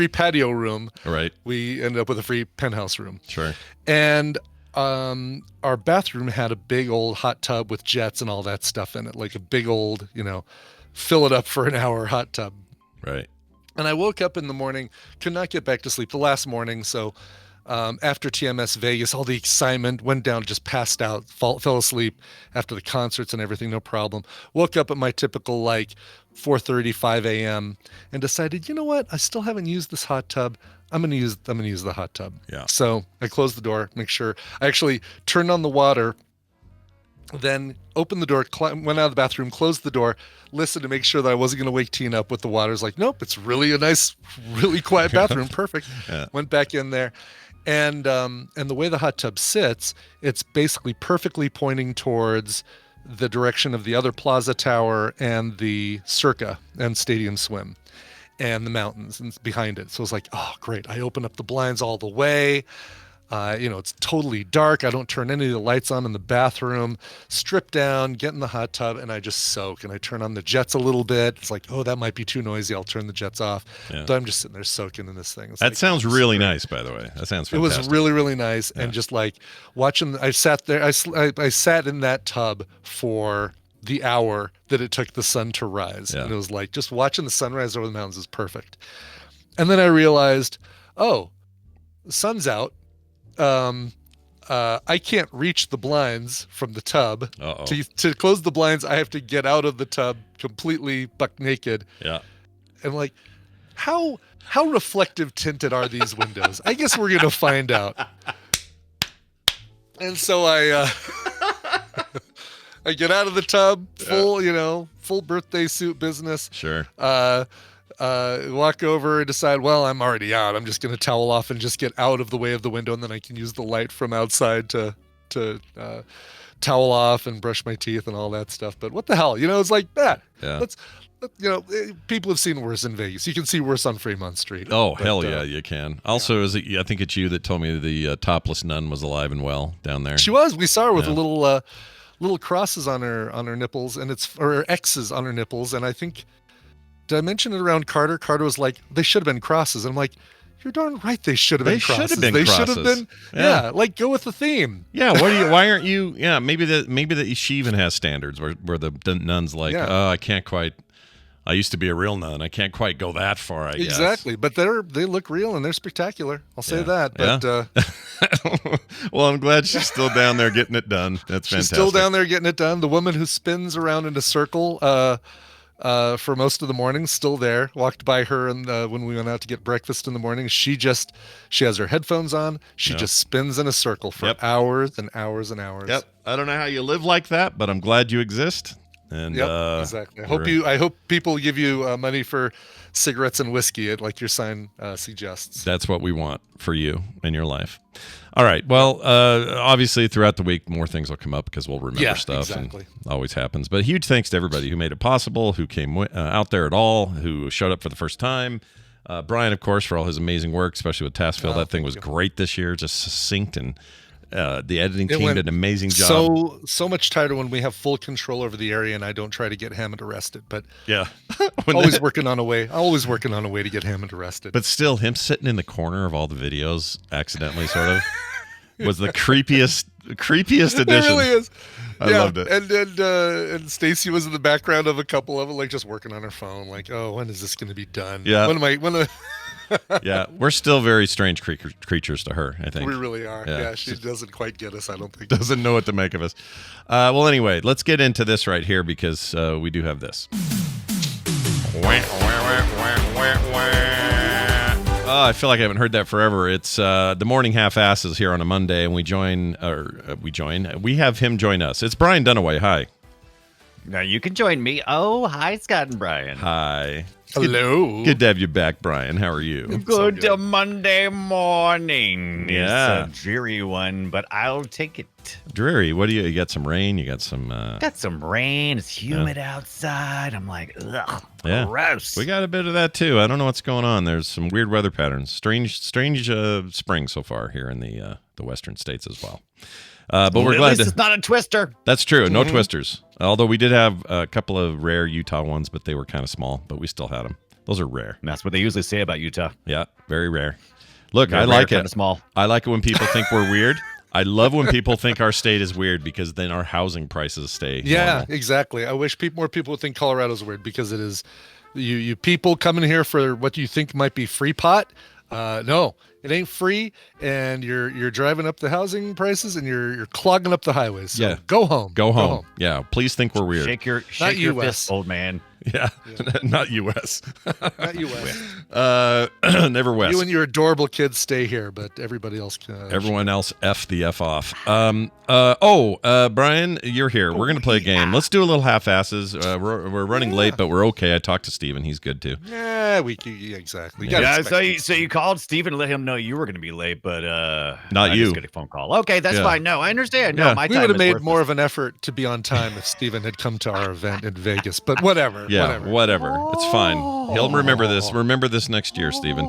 Speaker 2: patio room.
Speaker 1: Right.
Speaker 2: We ended up with a free penthouse room.
Speaker 1: Sure.
Speaker 2: And our bathroom had a big old hot tub with jets and all that stuff in it, like a big old, fill it up for an hour hot tub.
Speaker 1: Right.
Speaker 2: And I woke up in the morning, could not get back to sleep the last morning. So after TMS Vegas, all the excitement, went down, just passed out, fell asleep after the concerts and everything, no problem. Woke up at my typical 4:30, 5 a.m. and decided, you know what? I still haven't used this hot tub. I'm gonna use the hot tub.
Speaker 1: Yeah.
Speaker 2: So I closed the door, make sure I actually turned on the water, then opened the door, went out of the bathroom, closed the door, listened to make sure that I wasn't gonna wake Tina up with the water. It's like, nope, it's really a nice, really quiet bathroom. Perfect.
Speaker 1: Yeah.
Speaker 2: Went back in there. And the way the hot tub sits, it's basically perfectly pointing towards the direction of the other Plaza Tower and the Circa and Stadium Swim and the mountains and behind it. So it's like, oh, great. I open up the blinds all the way. It's totally dark. I don't turn any of the lights on in the bathroom, strip down, get in the hot tub, and I just soak. And I turn on the jets a little bit. It's like, oh, that might be too noisy. I'll turn the jets off.
Speaker 1: Yeah.
Speaker 2: But I'm just sitting there soaking in this thing. It's
Speaker 1: That sounds really nice, by the way. That sounds fantastic.
Speaker 2: It was really, really nice. Yeah. And just watching, I sat there, I sat in that tub for the hour that it took the sun to rise. Yeah. And it was like, just watching the sunrise over the mountains is perfect. And then I realized, oh, the sun's out. I can't reach the blinds from the tub. To close the blinds. I have to get out of the tub completely buck naked.
Speaker 1: Yeah.
Speaker 2: And how reflective tinted are these windows? I guess we're going to find out. And so I get out of the tub, full birthday suit business.
Speaker 1: Sure.
Speaker 2: Walk over and decide, well, I'm already out. I'm just going to towel off and just get out of the way of the window, and then I can use the light from outside to towel off and brush my teeth and all that stuff. But what the hell? It's like that.
Speaker 1: Yeah.
Speaker 2: People have seen worse in Vegas. You can see worse on Fremont Street.
Speaker 1: Oh, hell yeah, you can. Also, I think it's you that told me the topless nun was alive and well down there.
Speaker 2: She was. We saw her with little crosses on her nipples, or X's on her nipples, and I think. Did I mention it around Carter? Carter was like, they should have been crosses. I'm like, you're darn right they should have been crosses. They should have been, go with the theme.
Speaker 1: Yeah, why aren't you, maybe that she even has standards where the nun's like, oh, I can't quite, I used to be a real nun. I can't quite go that far, I guess.
Speaker 2: Exactly, but they look real and they're spectacular. I'll say that. But
Speaker 1: well, I'm glad she's still down there getting it done. That's fantastic.
Speaker 2: She's still down there getting it done. The woman who spins around in a circle, for most of the morning, still there. Walked by her, and when we went out to get breakfast in the morning, she has her headphones on. She just spins in a circle for hours and hours and hours.
Speaker 1: Yep. I don't know how you live like that, but I'm glad you exist. And
Speaker 2: exactly. I hope people give you money for cigarettes and whiskey, like your sign suggests.
Speaker 1: That's what we want for you in your life. All right. Well, obviously, throughout the week, more things will come up because we'll remember stuff.
Speaker 2: Exactly.
Speaker 1: And always happens. But huge thanks to everybody who made it possible, who came out there at all, who showed up for the first time. Brian, of course, for all his amazing work, especially with Taskfield. That thing was great this year, just succinct, and the editing team did an amazing job.
Speaker 2: So much tighter when we have full control over the area and I don't try to get Hammond arrested. But
Speaker 1: yeah,
Speaker 2: always working on a way to get Hammond arrested.
Speaker 1: But still, him sitting in the corner of all the videos accidentally, sort of, was the creepiest addition.
Speaker 2: It really is.
Speaker 1: I loved it.
Speaker 2: And Stacy was in the background of a couple of them, just working on her phone, oh, when is this going to be done?
Speaker 1: Yeah.
Speaker 2: When
Speaker 1: yeah, we're still very strange creatures to her, I think.
Speaker 2: We really are. Yeah, she doesn't quite get us, I don't think.
Speaker 1: Doesn't know what to make of us. Well, anyway, let's get into this right here because we do have this. Oh, I feel like I haven't heard that forever. It's the Morning Half-Asses here on a Monday, and we have him join us. It's Brian Dunaway. Hi.
Speaker 6: Now you can join me. Oh, hi, Scott and Brian.
Speaker 1: Hi.
Speaker 2: Hello.
Speaker 1: Good to have you back, Brian. How are you?
Speaker 6: Good Monday morning.
Speaker 1: Yeah.
Speaker 6: It's a dreary one, but I'll take it.
Speaker 1: Dreary? What do you got? Some rain? You got some...
Speaker 6: Got some rain. It's humid outside. I'm like, ugh, gross.
Speaker 1: We got a bit of that, too. I don't know what's going on. There's some weird weather patterns. Strange spring so far here in the western states as well. But we're glad
Speaker 6: it's not a twister.
Speaker 1: That's true. No twisters. Although we did have a couple of rare Utah ones, but they were kind of small. But we still had them. Those are rare.
Speaker 6: And that's what they usually say about Utah.
Speaker 1: Yeah, very rare. Look,
Speaker 6: They're
Speaker 1: I like
Speaker 6: rare,
Speaker 1: it.
Speaker 6: kind of small.
Speaker 1: I like it when people think we're weird. I love when people think our state is weird because then our housing prices stay.
Speaker 2: Yeah,
Speaker 1: normal.
Speaker 2: exactly. I wish more people would think Colorado's weird because it is. You people coming here for what you think might be free pot. No, it ain't free, and you're driving up the housing prices and you're clogging up the highways. So go home.
Speaker 1: Go home. Yeah, please think we're weird.
Speaker 6: Shake your fist, old man.
Speaker 1: Yeah. Not U.S.
Speaker 2: Not U.S.
Speaker 1: Never West.
Speaker 2: You and your adorable kids stay here, but everybody else can.
Speaker 1: Everyone else, F the F off. Brian, you're here. We're going to play a game. Let's do a little half-asses. We're running late, but we're okay. I talked to Steven. He's good, too.
Speaker 2: Yeah, exactly.
Speaker 6: So you called Steven to let him know you were going to be late, but
Speaker 1: not
Speaker 6: I
Speaker 1: you.
Speaker 6: just got a phone call. Okay, that's fine. No, I understand.
Speaker 1: Yeah.
Speaker 6: No, my
Speaker 2: We
Speaker 6: time
Speaker 2: would have
Speaker 6: is
Speaker 2: made
Speaker 6: worthless.
Speaker 2: more of an effort to be on time if Steven had come to our event in Vegas, but whatever.
Speaker 1: Yeah, whatever. It's fine. He'll remember this. Remember this next year, Steven.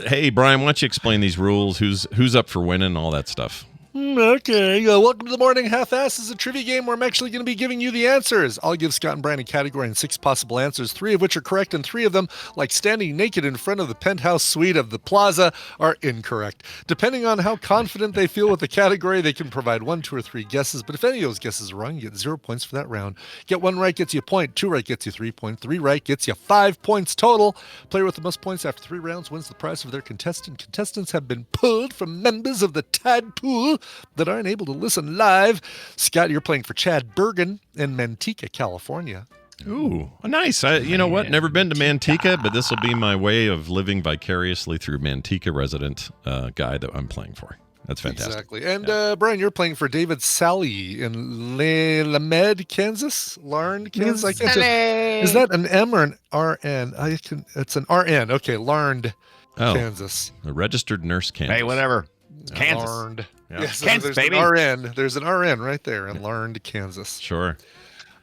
Speaker 1: Hey, Brian, why don't you explain these rules? Who's up for winning, all that stuff?
Speaker 2: Okay, welcome to the Morning Half-Ass. This is a trivia game where I'm actually going to be giving you the answers. I'll give Scott and Brian a category and 6 possible answers, 3 of which are correct, and 3 of them, like standing naked in front of the penthouse suite of the Plaza, are incorrect. Depending on how confident they feel with the category, they can provide 1, 2, or 3 guesses, but if any of those guesses are wrong, you get 0 points for that round. Get 1 right gets you a point, 2 right gets you 3 points, 3 right gets you 5 points total. Player with the most points after 3 rounds wins the prize of their contestant. Contestants have been pulled from members of the Tadpool that aren't able to listen live. Scott, you're playing for Chad Bergen in Manteca, California.
Speaker 1: Ooh, nice. You know what? Never been to Manteca, but this will be my way of living vicariously through Manteca resident guy that I'm playing for. That's fantastic.
Speaker 2: Exactly. And Brian, you're playing for David Sally in Lamed, Kansas? Larn, Kansas? I can't is that an M or an RN? It's an RN. Okay, Larned, Kansas.
Speaker 1: A registered nurse, Kansas.
Speaker 6: Hey, whatever. Kansas.
Speaker 2: Larned.
Speaker 1: Yeah.
Speaker 2: Yes,
Speaker 6: Kansas,
Speaker 2: there's
Speaker 6: baby.
Speaker 2: an RN. There's an RN right there in Larned, Kansas.
Speaker 1: Sure.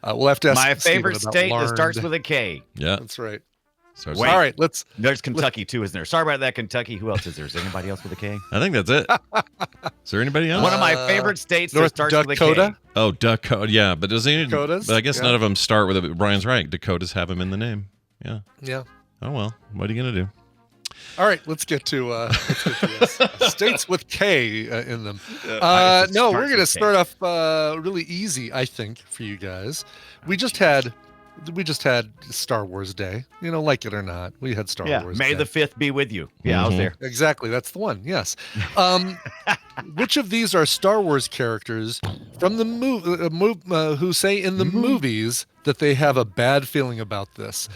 Speaker 2: We'll have to ask
Speaker 6: My
Speaker 2: Steven
Speaker 6: favorite
Speaker 2: about
Speaker 6: state that
Speaker 2: Larned.
Speaker 6: starts with a K.
Speaker 1: Yeah.
Speaker 2: That's right.
Speaker 1: So
Speaker 6: Wait.
Speaker 2: All right,
Speaker 6: There's Kentucky too, isn't there? Sorry about that, Kentucky. Who else is there? Is there anybody else with a K?
Speaker 1: I think that's it. Is there anybody else?
Speaker 6: One of my favorite states that
Speaker 2: North
Speaker 6: starts with a
Speaker 2: Dakota.
Speaker 6: K.
Speaker 1: Oh, Dakota. Yeah, but does any?
Speaker 2: Dakotas?
Speaker 1: But I guess
Speaker 2: Yeah.
Speaker 1: none of them start with it. Brian's right. Dakotas have him in the name. Yeah.
Speaker 2: Yeah.
Speaker 1: Oh well. What are you gonna do?
Speaker 2: All right, let's get to this. States with K in them.
Speaker 6: I guess it
Speaker 2: No,
Speaker 6: starts
Speaker 2: we're going to
Speaker 6: with K.
Speaker 2: start off really easy, I think, for you guys. We just had Star Wars Day. You know, like it or not, we had Star
Speaker 6: Yeah,
Speaker 2: Wars
Speaker 6: May
Speaker 2: Day.
Speaker 6: the 5th be with you. Yeah, I was there.
Speaker 2: Exactly, that's the one. Yes. Which of these are Star Wars characters from the who say in the movies that they have a bad feeling about this?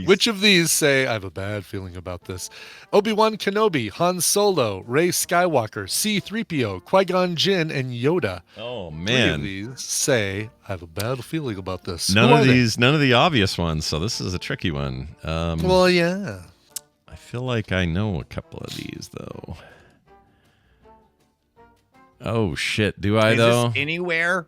Speaker 2: Which of these say I have a bad feeling about this? Obi-Wan Kenobi, Han Solo, Rey Skywalker, C-3PO, Qui-Gon Jinn, and Yoda.
Speaker 1: Oh
Speaker 2: 3 of
Speaker 1: man.
Speaker 2: these say I have a bad feeling about this.
Speaker 1: None
Speaker 2: Who
Speaker 1: of
Speaker 2: are they?
Speaker 1: these. None of the obvious ones. So this is a tricky one.
Speaker 2: Well, yeah.
Speaker 1: I feel like I know a couple of these though. Oh shit! Do I
Speaker 6: Is
Speaker 1: though?
Speaker 6: this anywhere?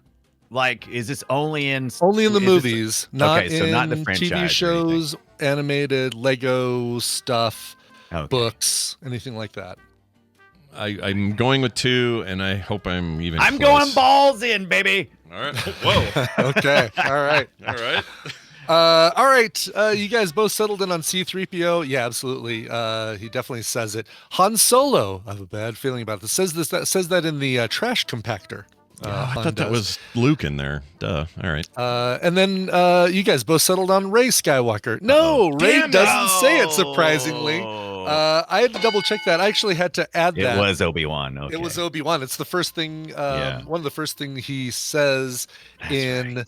Speaker 6: Like, is this only in
Speaker 2: Only in the
Speaker 6: is this-
Speaker 2: movies, not
Speaker 6: okay, so
Speaker 2: in
Speaker 6: not the franchise or
Speaker 2: TV
Speaker 6: anything.
Speaker 2: shows, animated, Lego stuff,
Speaker 6: Okay.
Speaker 2: books, anything like that.
Speaker 1: I'm going with 2, and I hope I'm even.
Speaker 6: I'm
Speaker 1: close.
Speaker 6: going balls in, baby.
Speaker 1: All right. Whoa.
Speaker 2: Okay. All right.
Speaker 1: All right.
Speaker 2: All right. You guys both settled in on C-3PO. Yeah, absolutely. He definitely says it. Han Solo. I have a bad feeling about this. Says that in the trash compactor.
Speaker 1: I
Speaker 2: Han
Speaker 1: thought that
Speaker 2: does.
Speaker 1: was Luke in there. Duh. All right.
Speaker 2: And then you guys both settled on Rey Skywalker. No, Rey
Speaker 1: Damn it.
Speaker 2: doesn't say it, surprisingly. I had to double check that. I actually had to add
Speaker 6: It
Speaker 2: that.
Speaker 6: was Obi-Wan. Okay.
Speaker 2: It was Obi-Wan. It's the first thing. One of the first thing he says in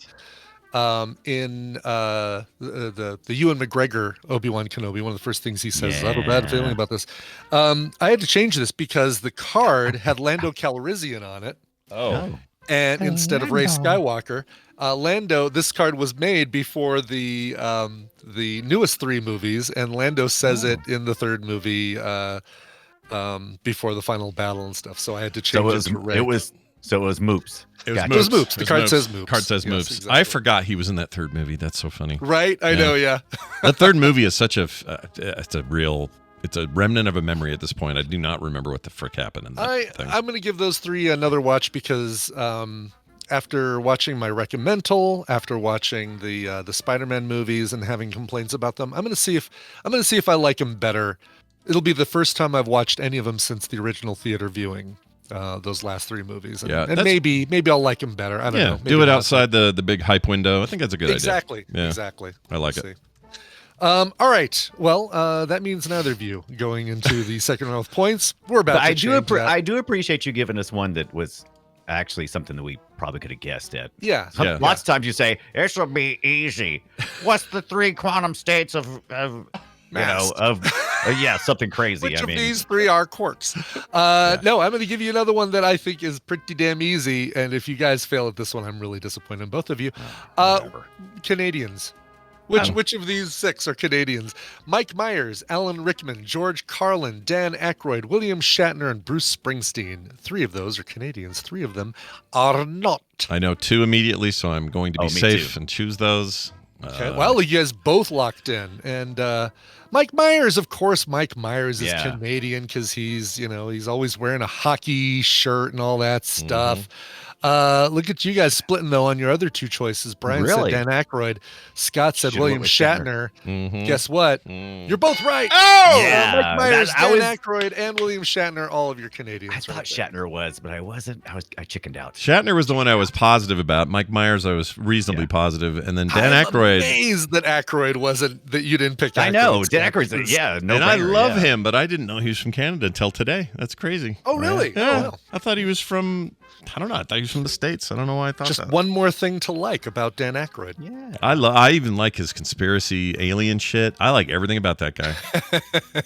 Speaker 2: the Ewan McGregor Obi-Wan Kenobi. One of the first things he says is, I have a bad feeling about this. I had to change this because the card had Lando Calrissian on it.
Speaker 1: Oh.
Speaker 2: And instead of Rey Skywalker, Lando, this card was made before the newest 3 movies, and Lando says it in the 3rd movie before the final battle and stuff. So I had to change it to Rey.
Speaker 6: It was Moops.
Speaker 1: It was
Speaker 6: Gotcha.
Speaker 2: It was
Speaker 1: Moops.
Speaker 2: Moops. The card says Moops.
Speaker 1: Card says
Speaker 2: Yes,
Speaker 1: Moops.
Speaker 2: exactly.
Speaker 1: I forgot he was in that 3rd movie. That's so funny.
Speaker 2: Right? I know, yeah.
Speaker 1: That 3rd movie is such a. It's a remnant of a memory at this point. I do not remember what the frick happened in that thing.
Speaker 2: I'm going to give those 3 another watch because after watching my recommendal, after watching the Spider-Man movies and having complaints about them, I'm going to see if I like them better. It'll be the first time I've watched any of them since the original theater viewing. those last 3 movies. And,
Speaker 1: Yeah,
Speaker 2: and maybe I'll like them better. I don't know. Maybe
Speaker 1: do it
Speaker 2: not.
Speaker 1: outside the big hype window. I think that's a good
Speaker 2: Exactly.
Speaker 1: idea.
Speaker 2: Exactly.
Speaker 1: I like
Speaker 2: We'll
Speaker 1: it.
Speaker 2: see. All right. Well, that means neither of you going into the second round with points. We're about
Speaker 6: But
Speaker 2: to change that.
Speaker 6: I do appreciate you giving us one that was actually something that we probably could have guessed at.
Speaker 2: Yeah.
Speaker 6: Lots of times you say, this will be easy. What's the 3 quantum states of
Speaker 2: Mass.
Speaker 6: something crazy.
Speaker 2: Which of these 3 are quarks? No, I'm going to give you another one that I think is pretty damn easy. And if you guys fail at this one, I'm really disappointed in both of you. Canadians. Which of these 6 are Canadians? Mike Myers, Alan Rickman, George Carlin, Dan Aykroyd, William Shatner, and Bruce Springsteen. 3 of those are Canadians. 3 of them are not.
Speaker 1: I know 2 immediately, so I'm going to be safe
Speaker 6: too.
Speaker 1: and choose those.
Speaker 2: Okay. Well, you guys both locked in. And Mike Myers, of course, Mike Myers is Canadian because he's always wearing a hockey shirt and all that stuff. Look at you guys splitting, though, on your other 2 choices. Brian said Dan Aykroyd. Scott said William Shatner. Guess what? You're both right.
Speaker 1: Oh!
Speaker 6: Yeah.
Speaker 2: Mike Myers, Dan Aykroyd, and William Shatner, all of your Canadians.
Speaker 6: I thought Shatner was, but I wasn't. I chickened out.
Speaker 1: Shatner was the one I was positive about. Mike Myers, I was reasonably positive. And then Dan Aykroyd.
Speaker 2: I'm amazed that Aykroyd wasn't, that you didn't pick Aykroyd.
Speaker 6: I know. Dan Aykroyd's, no.
Speaker 1: And I love him, but I didn't know he was from Canada until today. That's crazy.
Speaker 2: Oh, really?
Speaker 1: Yeah.
Speaker 2: Oh, wow.
Speaker 1: I thought he was from, I don't know. I thought he was from the States. I don't know why I thought
Speaker 2: Just
Speaker 1: that.
Speaker 2: one more thing to like about Dan Aykroyd.
Speaker 6: Yeah.
Speaker 1: I even like his conspiracy alien shit. I like everything about that guy.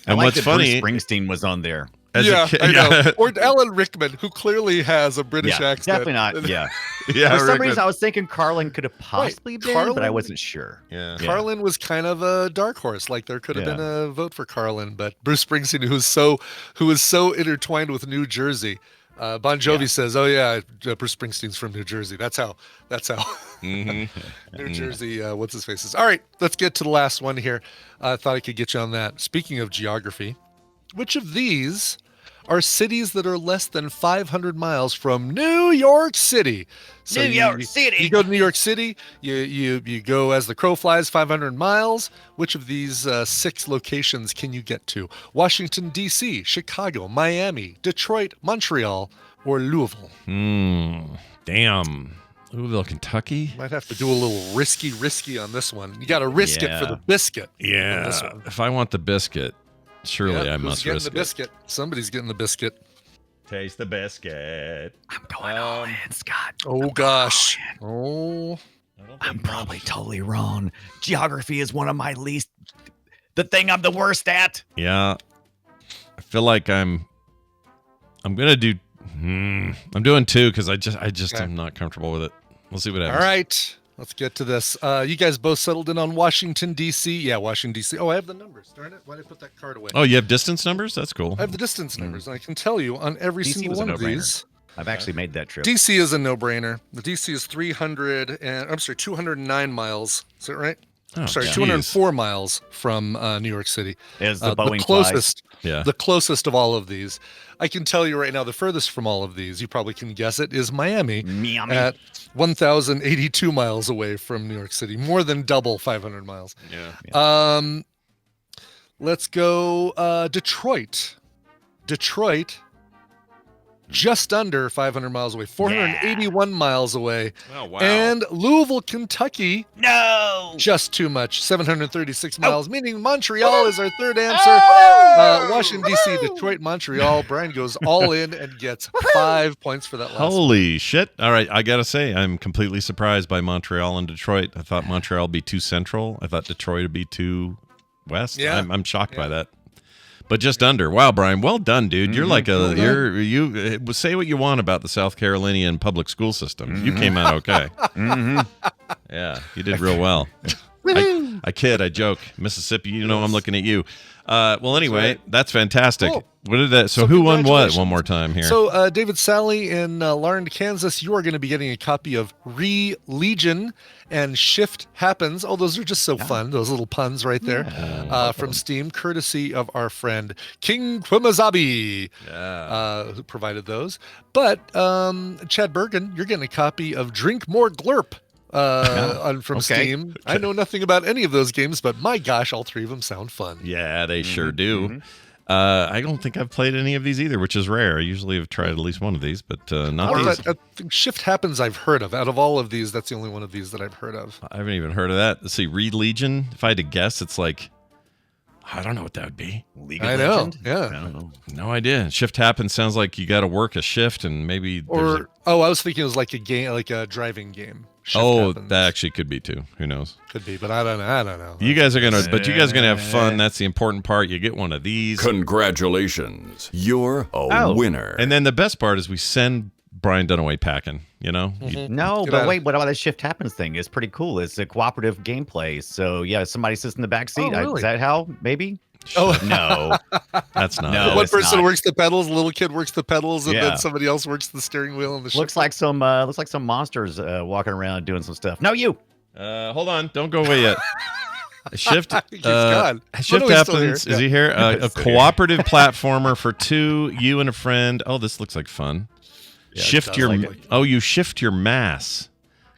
Speaker 1: And what's funny,
Speaker 6: Bruce Springsteen was on there.
Speaker 1: as a kid,
Speaker 2: I know. Or Alan Rickman, who clearly has a British accent.
Speaker 6: Definitely not. Yeah.
Speaker 1: yeah.
Speaker 6: For some reason, I was thinking Carlin could have possibly been, but I
Speaker 2: Carlin-
Speaker 6: wasn't sure.
Speaker 1: Yeah.
Speaker 2: Carlin was kind of a dark horse. Like there could have been a vote for Carlin, but Bruce Springsteen, who is so intertwined with New Jersey. Bon Jovi says, "Oh yeah, Bruce Springsteen's from New Jersey." That's how. New Jersey. What's his face is. All right, let's get to the last one here. I thought I could get you on that. Speaking of geography, which of these are cities that are less than 500 miles from New York City? So
Speaker 6: New York City.
Speaker 2: You go to New York City. You go as the crow flies 500 miles. Which of these 6 locations can you get to? Washington, D.C., Chicago, Miami, Detroit, Montreal, or Louisville?
Speaker 1: Damn. Louisville, Kentucky.
Speaker 2: Might have to do a little risky on this one. You got to risk it for the biscuit. on this one.
Speaker 1: If I want the biscuit, surely I must risk
Speaker 2: the biscuit? Somebody's getting the biscuit.
Speaker 1: Taste the biscuit.
Speaker 6: I'm going all in, Scott.
Speaker 2: Oh gosh. Oh.
Speaker 6: I'm probably totally wrong. Geography is one of my the thing I'm the worst at.
Speaker 1: Yeah. I feel like I'm gonna do. I'm doing 2 because I just am not comfortable with it. We'll see what happens.
Speaker 2: All right. Let's get to this. You guys both settled in on Washington, D.C. Yeah, Washington, D.C. Oh, I have the numbers. Darn it. Why did I put that card away?
Speaker 1: Oh, you have distance numbers? That's cool.
Speaker 2: I have the distance numbers. And I can tell you on every
Speaker 6: DC
Speaker 2: single
Speaker 6: was a
Speaker 2: one of
Speaker 6: no-brainer.
Speaker 2: these.
Speaker 6: I've actually made that trip.
Speaker 2: D.C. is a no-brainer. The D.C. is 209 miles. Is that right?
Speaker 1: Oh,
Speaker 2: Sorry,
Speaker 1: geez.
Speaker 2: 204 miles from New York City.
Speaker 6: As the Boeing
Speaker 2: closest,
Speaker 1: Yeah.
Speaker 2: the closest of all of these. I can tell you right now, the furthest from all of these, you probably can guess it, is Miami. At 1,082 miles away from New York City, more than double 500 miles.
Speaker 1: Yeah.
Speaker 2: Let's go Detroit. Detroit, just under 500 miles away, 481 miles away.
Speaker 1: Oh, wow.
Speaker 2: And Louisville, Kentucky,
Speaker 6: No.
Speaker 2: just too much, 736 miles, meaning Montreal is our third answer. Washington, D.C., Detroit, Montreal. Brian goes all in and gets 5 points for that last one.
Speaker 1: Holy shit. All right. I got to say, I'm completely surprised by Montreal and Detroit. I thought Montreal would be too central. I thought Detroit would be too west.
Speaker 2: Yeah.
Speaker 1: I'm shocked by that. But just under. Wow, Brian, well done, dude. You're like you say what you want about the South Carolinian public school system. You came out okay. Yeah, you did real well. I kid, I joke. Mississippi, I'm looking at you. Well, anyway, that's fantastic.
Speaker 2: Cool.
Speaker 1: What did that? So who won what? One more time here.
Speaker 2: So David Sally in Larned, Kansas, you are going to be getting a copy of Legion and Shift Happens. Oh, those are just so fun. Those little puns right there from Steam, courtesy of our friend King Quimazabi, who provided those. But Chad Bergen, you're getting a copy of Drink More Glurp. From Steam. I know nothing about any of those games, but my gosh, all 3 of them sound fun.
Speaker 1: Yeah, they sure do. I don't think I've played any of these either, which is rare. I usually have tried at least one of these, but not these.
Speaker 2: I think Shift Happens I've heard of. Out of all of these, that's the only one of these that I've heard of.
Speaker 1: I haven't even heard of that. Let's see, Reed Legion. If I had to guess, it's like, I don't know what that would be.
Speaker 6: League of
Speaker 2: I know.
Speaker 6: Legend?
Speaker 2: Yeah.
Speaker 6: I don't know.
Speaker 1: No idea. Shift Happens sounds like you got to work a shift and maybe.
Speaker 2: Or I was thinking it was like a game, like a driving game. Shift Happens.
Speaker 1: That actually could be too. Who knows?
Speaker 2: Could be, but I don't know.
Speaker 1: You guys are gonna have fun. That's the important part. You get one of these.
Speaker 5: Congratulations. You're a winner.
Speaker 1: And then the best part is we send Brian Dunaway packing. You know.
Speaker 6: No, but wait, what about this Shift Happens thing? It's pretty cool. It's a cooperative gameplay. So yeah, somebody sits in the back seat.
Speaker 2: Oh, really?
Speaker 6: Is that how? Maybe.
Speaker 2: Oh
Speaker 6: No,
Speaker 1: that's not.
Speaker 6: No,
Speaker 1: it.
Speaker 2: One
Speaker 6: it's
Speaker 2: person
Speaker 6: not.
Speaker 2: works the pedals, the little kid works the pedals, and
Speaker 6: Yeah.
Speaker 2: then somebody else works the steering wheel and the
Speaker 6: looks like some monsters walking around doing some stuff. No, you.
Speaker 1: Hold on. Don't go away yet. Shift.
Speaker 2: He's gone.
Speaker 1: Shift
Speaker 2: Oh, no, he's still
Speaker 1: Happens.
Speaker 2: here.
Speaker 1: Is he here? A cooperative platformer for two. You and a friend. Oh, this looks like fun.
Speaker 2: Yeah,
Speaker 1: Shift
Speaker 2: it does
Speaker 1: your.
Speaker 2: look like it.
Speaker 1: Oh, you shift your mass.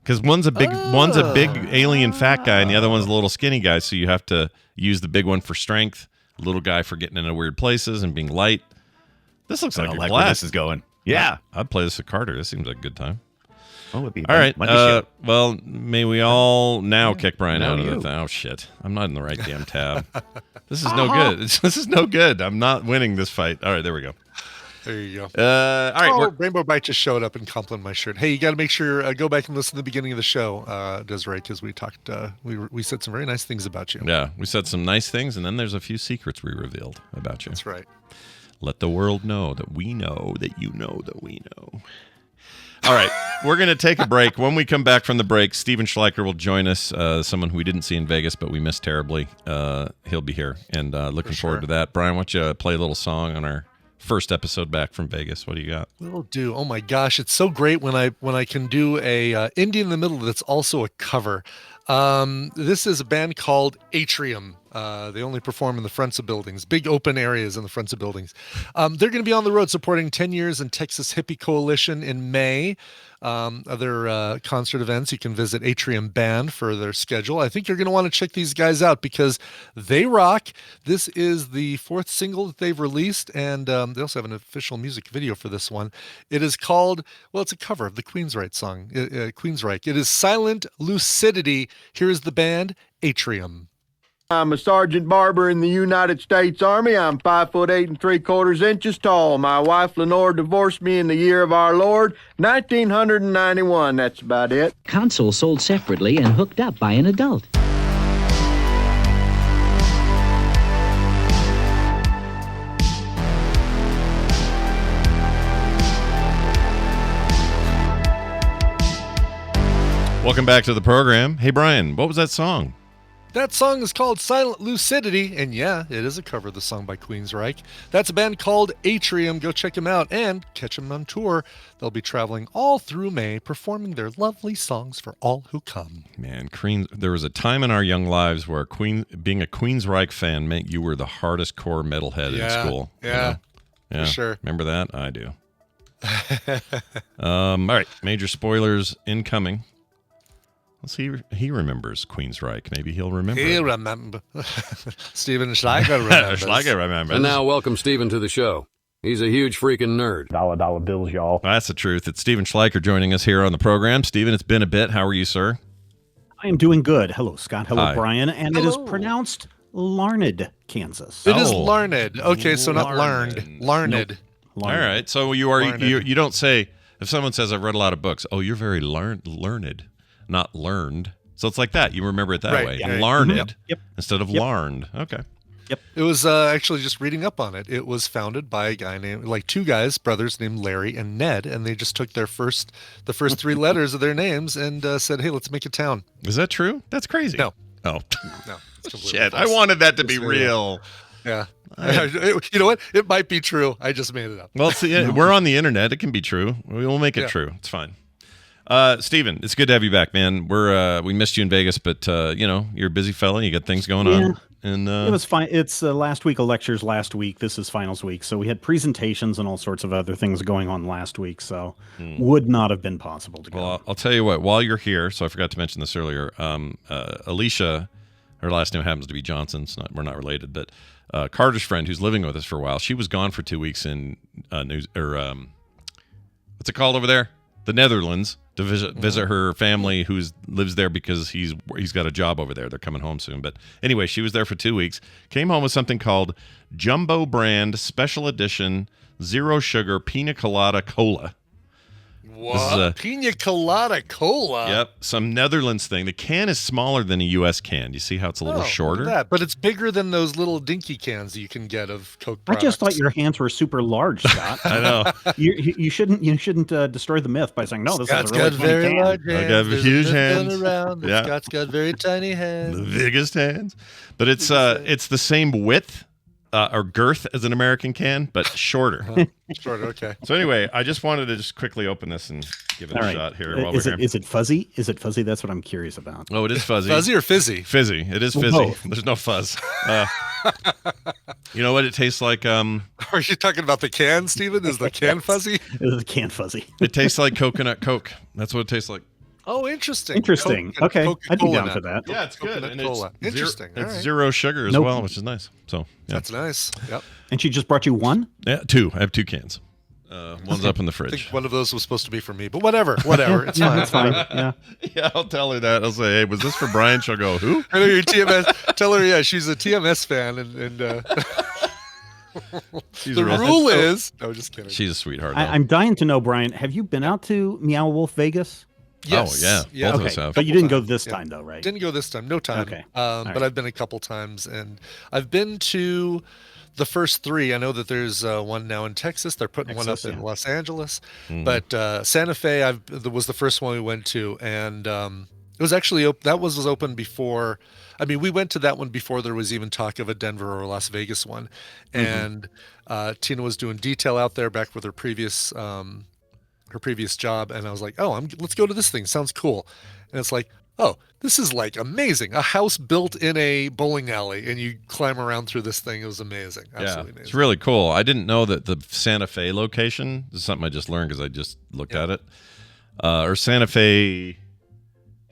Speaker 1: Because one's a big alien fat guy, and the other one's a little skinny guy. So you have to use the big one for strength, little guy for getting into weird places and being light. This looks
Speaker 6: I
Speaker 1: like
Speaker 6: don't
Speaker 1: a
Speaker 6: like where
Speaker 1: blast.
Speaker 6: this is going. Yeah.
Speaker 1: I'd play this at Carter. This seems like a good time.
Speaker 6: Oh, it'd be
Speaker 1: All right.
Speaker 6: Monday show.
Speaker 1: Well, may we all now kick Brian
Speaker 6: No,
Speaker 1: out of
Speaker 6: you.
Speaker 1: the thing. Oh, shit. I'm not in the right damn tab. This is no good. This is no good. I'm not winning this fight. All right. There we go.
Speaker 2: There you go.
Speaker 1: All right.
Speaker 2: Oh, Rainbow Bite just showed up and complimented my shirt. Hey, you got to make sure go back and listen to the beginning of the show, Desiree, because we talked. We said some very nice things about you.
Speaker 1: Yeah. We said some nice things, and then there's a few secrets we revealed about you.
Speaker 2: That's right.
Speaker 1: Let the world know that we know that you know that we know. All right. We're going to take a break. When we come back from the break, Steven Schleker will join us, someone who we didn't see in Vegas, but we missed terribly. He'll be here, and looking forward to that. Brian, why don't you play a little song on our first episode back from Vegas? What do you got?
Speaker 2: Will do. Oh my gosh, it's so great when I can do a indie in the middle that's also a cover. This is a band called Atrium. They only perform in the fronts of buildings, big open areas in the fronts of buildings. They're going to be on the road supporting 10 Years in Texas Hippie Coalition in May. Other concert events, you can visit Atrium Band for their schedule. I think you're going to want to check these guys out because they rock. This is the fourth single that they've released, and they also have an official music video for this one. It is called, well, it's a cover of the Queensryche song, Queensryche. It is Silent Lucidity. Here is the band, Atrium.
Speaker 7: I'm a Sergeant Barber in the United States Army. I'm 5'8" 3/4 inches tall. My wife Lenore divorced me in the year of our Lord, 1991. That's about it.
Speaker 8: Console sold separately and hooked up by an adult.
Speaker 1: Welcome back to the program. Hey, Brian, what was that song?
Speaker 2: That song is called Silent Lucidity, and yeah, it is a cover of the song by Queensryche. That's a band called Atrium. Go check them out and catch them on tour. They'll be traveling all through May, performing their lovely songs for all who come.
Speaker 1: Man, there was a time in our young lives where being a Queensryche fan meant you were the hardest core metalhead in school.
Speaker 2: Yeah,
Speaker 1: you know?
Speaker 2: for sure.
Speaker 1: Remember that? I do. All right, major spoilers incoming. Let's see. He remembers Queensryche. Maybe he'll remember.
Speaker 2: He'll remember. Steven Schleker remembers.
Speaker 1: Schleker remembers.
Speaker 9: And now, welcome Steven to the show. He's a huge freaking nerd.
Speaker 10: Dollar bills, y'all.
Speaker 1: Well, that's the truth. It's Steven Schleker joining us here on the program. Steven, it's been a bit. How are you, sir?
Speaker 10: I am doing good. Hello, Scott. Hello,
Speaker 1: Hi.
Speaker 10: Brian. And it is pronounced Larned, Kansas.
Speaker 2: It is Larned. Okay, so not learned. Larned.
Speaker 10: Nope.
Speaker 1: All right. So you don't say, if someone says, I've read a lot of books, oh, you're very learned. Not learned. So it's like that. You remember it that way.
Speaker 10: Yeah.
Speaker 1: Larned
Speaker 10: Yep.
Speaker 1: instead of larned. Okay.
Speaker 10: Yep.
Speaker 2: It was actually just reading up on it. It was founded by a guy two guys, brothers named Larry and Ned, and they just took the first three letters of their names and said, hey, let's make a town.
Speaker 1: Is that true? That's crazy.
Speaker 2: No.
Speaker 1: Oh.
Speaker 2: No. It's completely
Speaker 1: Shit. I
Speaker 2: false.
Speaker 1: wanted that to be
Speaker 2: It's
Speaker 1: real.
Speaker 2: Yeah. You know what? It might be true. I just made it up.
Speaker 1: Well, see, we're on the internet. It can be true. We'll make it true. It's fine. Steven, it's good to have you back, man. We missed you in Vegas, but you're a busy fella. You got things going on. And
Speaker 10: it was fine. It's last week of lectures last week. This is finals week. So we had presentations and all sorts of other things going on last week. So would not have been possible to go.
Speaker 1: Well, I'll tell you what, while you're here, so I forgot to mention this earlier, Alicia Her last name happens to be Johnson. We're not related, but Carter's friend who's living with us for a while. She was gone for 2 weeks in what's it called over there? The Netherlands, to visit her family who lives there because he's got a job over there. They're coming home soon. But anyway, she was there for 2 weeks. Came home with something called Jumbo Brand Special Edition Zero Sugar Pina Colada Cola.
Speaker 2: What? Pina Colada Cola?
Speaker 1: Yep, some Netherlands thing. The can is smaller than a U.S. can. You see how it's a little shorter?
Speaker 2: Look at that. But it's bigger than those little dinky cans you can get of Coke products.
Speaker 10: I just thought your hands were super large, Scott.
Speaker 1: I know.
Speaker 10: You shouldn't destroy the myth by saying, no, this
Speaker 2: Scott's
Speaker 10: is a really
Speaker 2: got very
Speaker 10: tiny can.
Speaker 2: large hands.
Speaker 1: I got
Speaker 2: There's
Speaker 1: huge
Speaker 2: a myth
Speaker 1: hands.
Speaker 2: going around that
Speaker 1: Yeah.
Speaker 2: Scott's got very tiny hands.
Speaker 1: The biggest hands. But it's the same width or girth as an American can, but shorter.
Speaker 2: Shorter, okay.
Speaker 1: So anyway, I just wanted to just quickly open this and give it a shot here. While we're here.
Speaker 10: Is it fuzzy? Is it fuzzy? That's what I'm curious about.
Speaker 1: Oh, it is fuzzy.
Speaker 2: Fuzzy or fizzy?
Speaker 1: Fizzy. It is fizzy.
Speaker 10: Both.
Speaker 1: There's no fuzz. You know what it tastes like?
Speaker 2: Are you talking about the can, Steven? Is the can fuzzy?
Speaker 10: Is the can fuzzy?
Speaker 1: It tastes like coconut Coke. That's what it tastes like.
Speaker 2: Oh, interesting.
Speaker 10: Interesting. Okay, I'd be down for that.
Speaker 1: Yeah, it's good.
Speaker 2: Coconut
Speaker 1: And
Speaker 2: cola. Interesting.
Speaker 1: It's
Speaker 2: All right.
Speaker 1: zero sugar as
Speaker 10: Nope.
Speaker 1: well, which is nice. So yeah.
Speaker 2: That's nice. Yep.
Speaker 10: And she just brought you one?
Speaker 1: Yeah, two. I have 2 cans. One's up in the
Speaker 2: I think
Speaker 1: fridge.
Speaker 2: one of those was supposed to be for me, but whatever. It's
Speaker 10: Yeah,
Speaker 2: fine.
Speaker 10: that's fine. Yeah.
Speaker 1: Yeah, I'll tell her that. I'll say, hey, was this for Brian? She'll go, who?
Speaker 2: I know you're TMS. Tell her, yeah, she's a TMS fan, and the rule is. No, just kidding.
Speaker 1: She's a sweetheart. though.
Speaker 10: I'm dying to know, Brian, have you been out to Meow Wolf Vegas?
Speaker 2: Yes.
Speaker 1: Oh, yeah. Both of us
Speaker 10: Okay,
Speaker 1: have.
Speaker 10: but you didn't go
Speaker 2: times,
Speaker 10: this
Speaker 2: yeah.
Speaker 10: time, though, right?
Speaker 2: Didn't go this time. No time.
Speaker 10: Okay.
Speaker 2: But
Speaker 10: right.
Speaker 2: I've been a couple times, and I've been to the first 3. I know that there's one now in Texas. They're putting one up in Los Angeles. But Santa Fe was the first one we went to, and it was actually that was open before. I mean, we went to that one before there was even talk of a Denver or Las Vegas one, and Tina was doing detail out there back with her previous job, and I was like, let's go to this thing. Sounds cool. And it's like, oh, this is like amazing. A house built in a bowling alley, and you climb around through this thing. It was amazing. Absolutely amazing.
Speaker 1: It's really cool. I didn't know that the Santa Fe location, this is something I just learned because I just looked at it, or Santa Fe,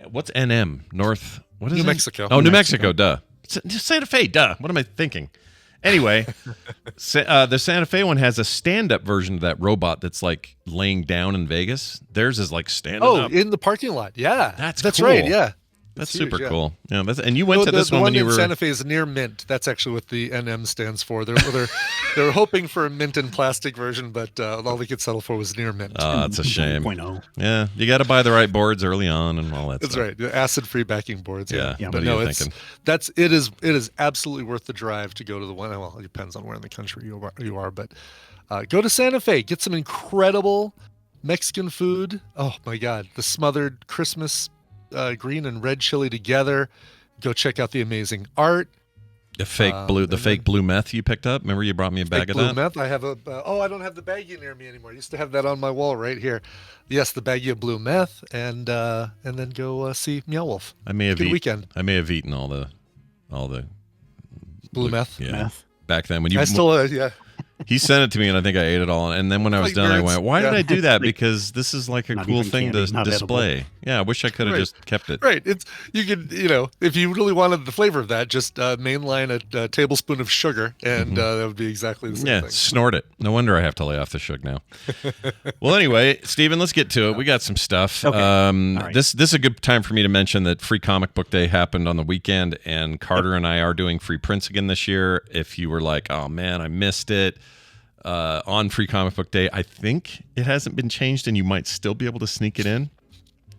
Speaker 1: what's NM? North, what is
Speaker 2: New
Speaker 1: it?
Speaker 2: Mexico.
Speaker 1: Oh, New Mexico, duh. Santa Fe, duh. What am I thinking? Anyway, the Santa Fe one has a stand-up version of that robot that's like laying down in Vegas. Theirs is like standing up.
Speaker 2: In the parking lot. Yeah.
Speaker 1: That's
Speaker 2: cool. Right. Yeah.
Speaker 1: That's
Speaker 2: huge,
Speaker 1: super
Speaker 2: yeah.
Speaker 1: cool. Yeah, and you went to this
Speaker 2: the
Speaker 1: one when you
Speaker 2: in
Speaker 1: were.
Speaker 2: Santa Fe is near Mint. That's actually what the NM stands for. They're hoping for a Mint and plastic version, but all they could settle for was near Mint.
Speaker 1: Oh, that's a shame.
Speaker 10: 1.0.
Speaker 1: Yeah, you got to buy the right boards early on and all that
Speaker 2: That's
Speaker 1: stuff.
Speaker 2: right. The acid-free backing boards.
Speaker 1: Yeah.
Speaker 2: But
Speaker 1: What are
Speaker 2: no,
Speaker 1: you
Speaker 2: it's
Speaker 1: thinking?
Speaker 2: it is absolutely worth the drive to go to the one. Well, it depends on where in the country you are, but go to Santa Fe. Get some incredible Mexican food. Oh my God, the smothered Christmas green and red chili together. Go check out the amazing art.
Speaker 1: The fake blue meth you picked up. Remember you brought me a bag of
Speaker 2: blue
Speaker 1: that?
Speaker 2: meth. I have I don't have the baggie near me anymore. I used to have that on my wall right here. Yes, the baggie of blue meth, and then go see Meow Wolf.
Speaker 1: I may have
Speaker 2: weekend.
Speaker 1: I may have eaten all the
Speaker 2: Blue meth.
Speaker 1: Yeah.
Speaker 10: Meth.
Speaker 1: Back then when you
Speaker 2: I still yeah.
Speaker 1: he sent it to me and I think I ate it all. And then when I was
Speaker 2: Like
Speaker 1: done, I
Speaker 2: nerds.
Speaker 1: went, "Why did
Speaker 2: Yeah.
Speaker 1: I do that? Because this is like a
Speaker 10: Not
Speaker 1: cool
Speaker 10: even
Speaker 1: thing
Speaker 10: candy,
Speaker 1: to
Speaker 10: not
Speaker 1: display."
Speaker 10: edible.
Speaker 1: Yeah, I wish I could have
Speaker 2: Right.
Speaker 1: just kept it.
Speaker 2: Right. You could, if you really wanted the flavor of that, just mainline a tablespoon of sugar, and that would be exactly the same
Speaker 1: Yeah,
Speaker 2: thing.
Speaker 1: snort it. No wonder I have to lay off the sugar now. Well, anyway, Steven, let's get to it. We got some stuff.
Speaker 10: Okay. All right.
Speaker 1: This is a good time for me to mention that Free Comic Book Day happened on the weekend, and Carter and I are doing free prints again this year. If you were like, oh man, I missed it, on Free Comic Book Day, I think it hasn't been changed, and you might still be able to sneak it in.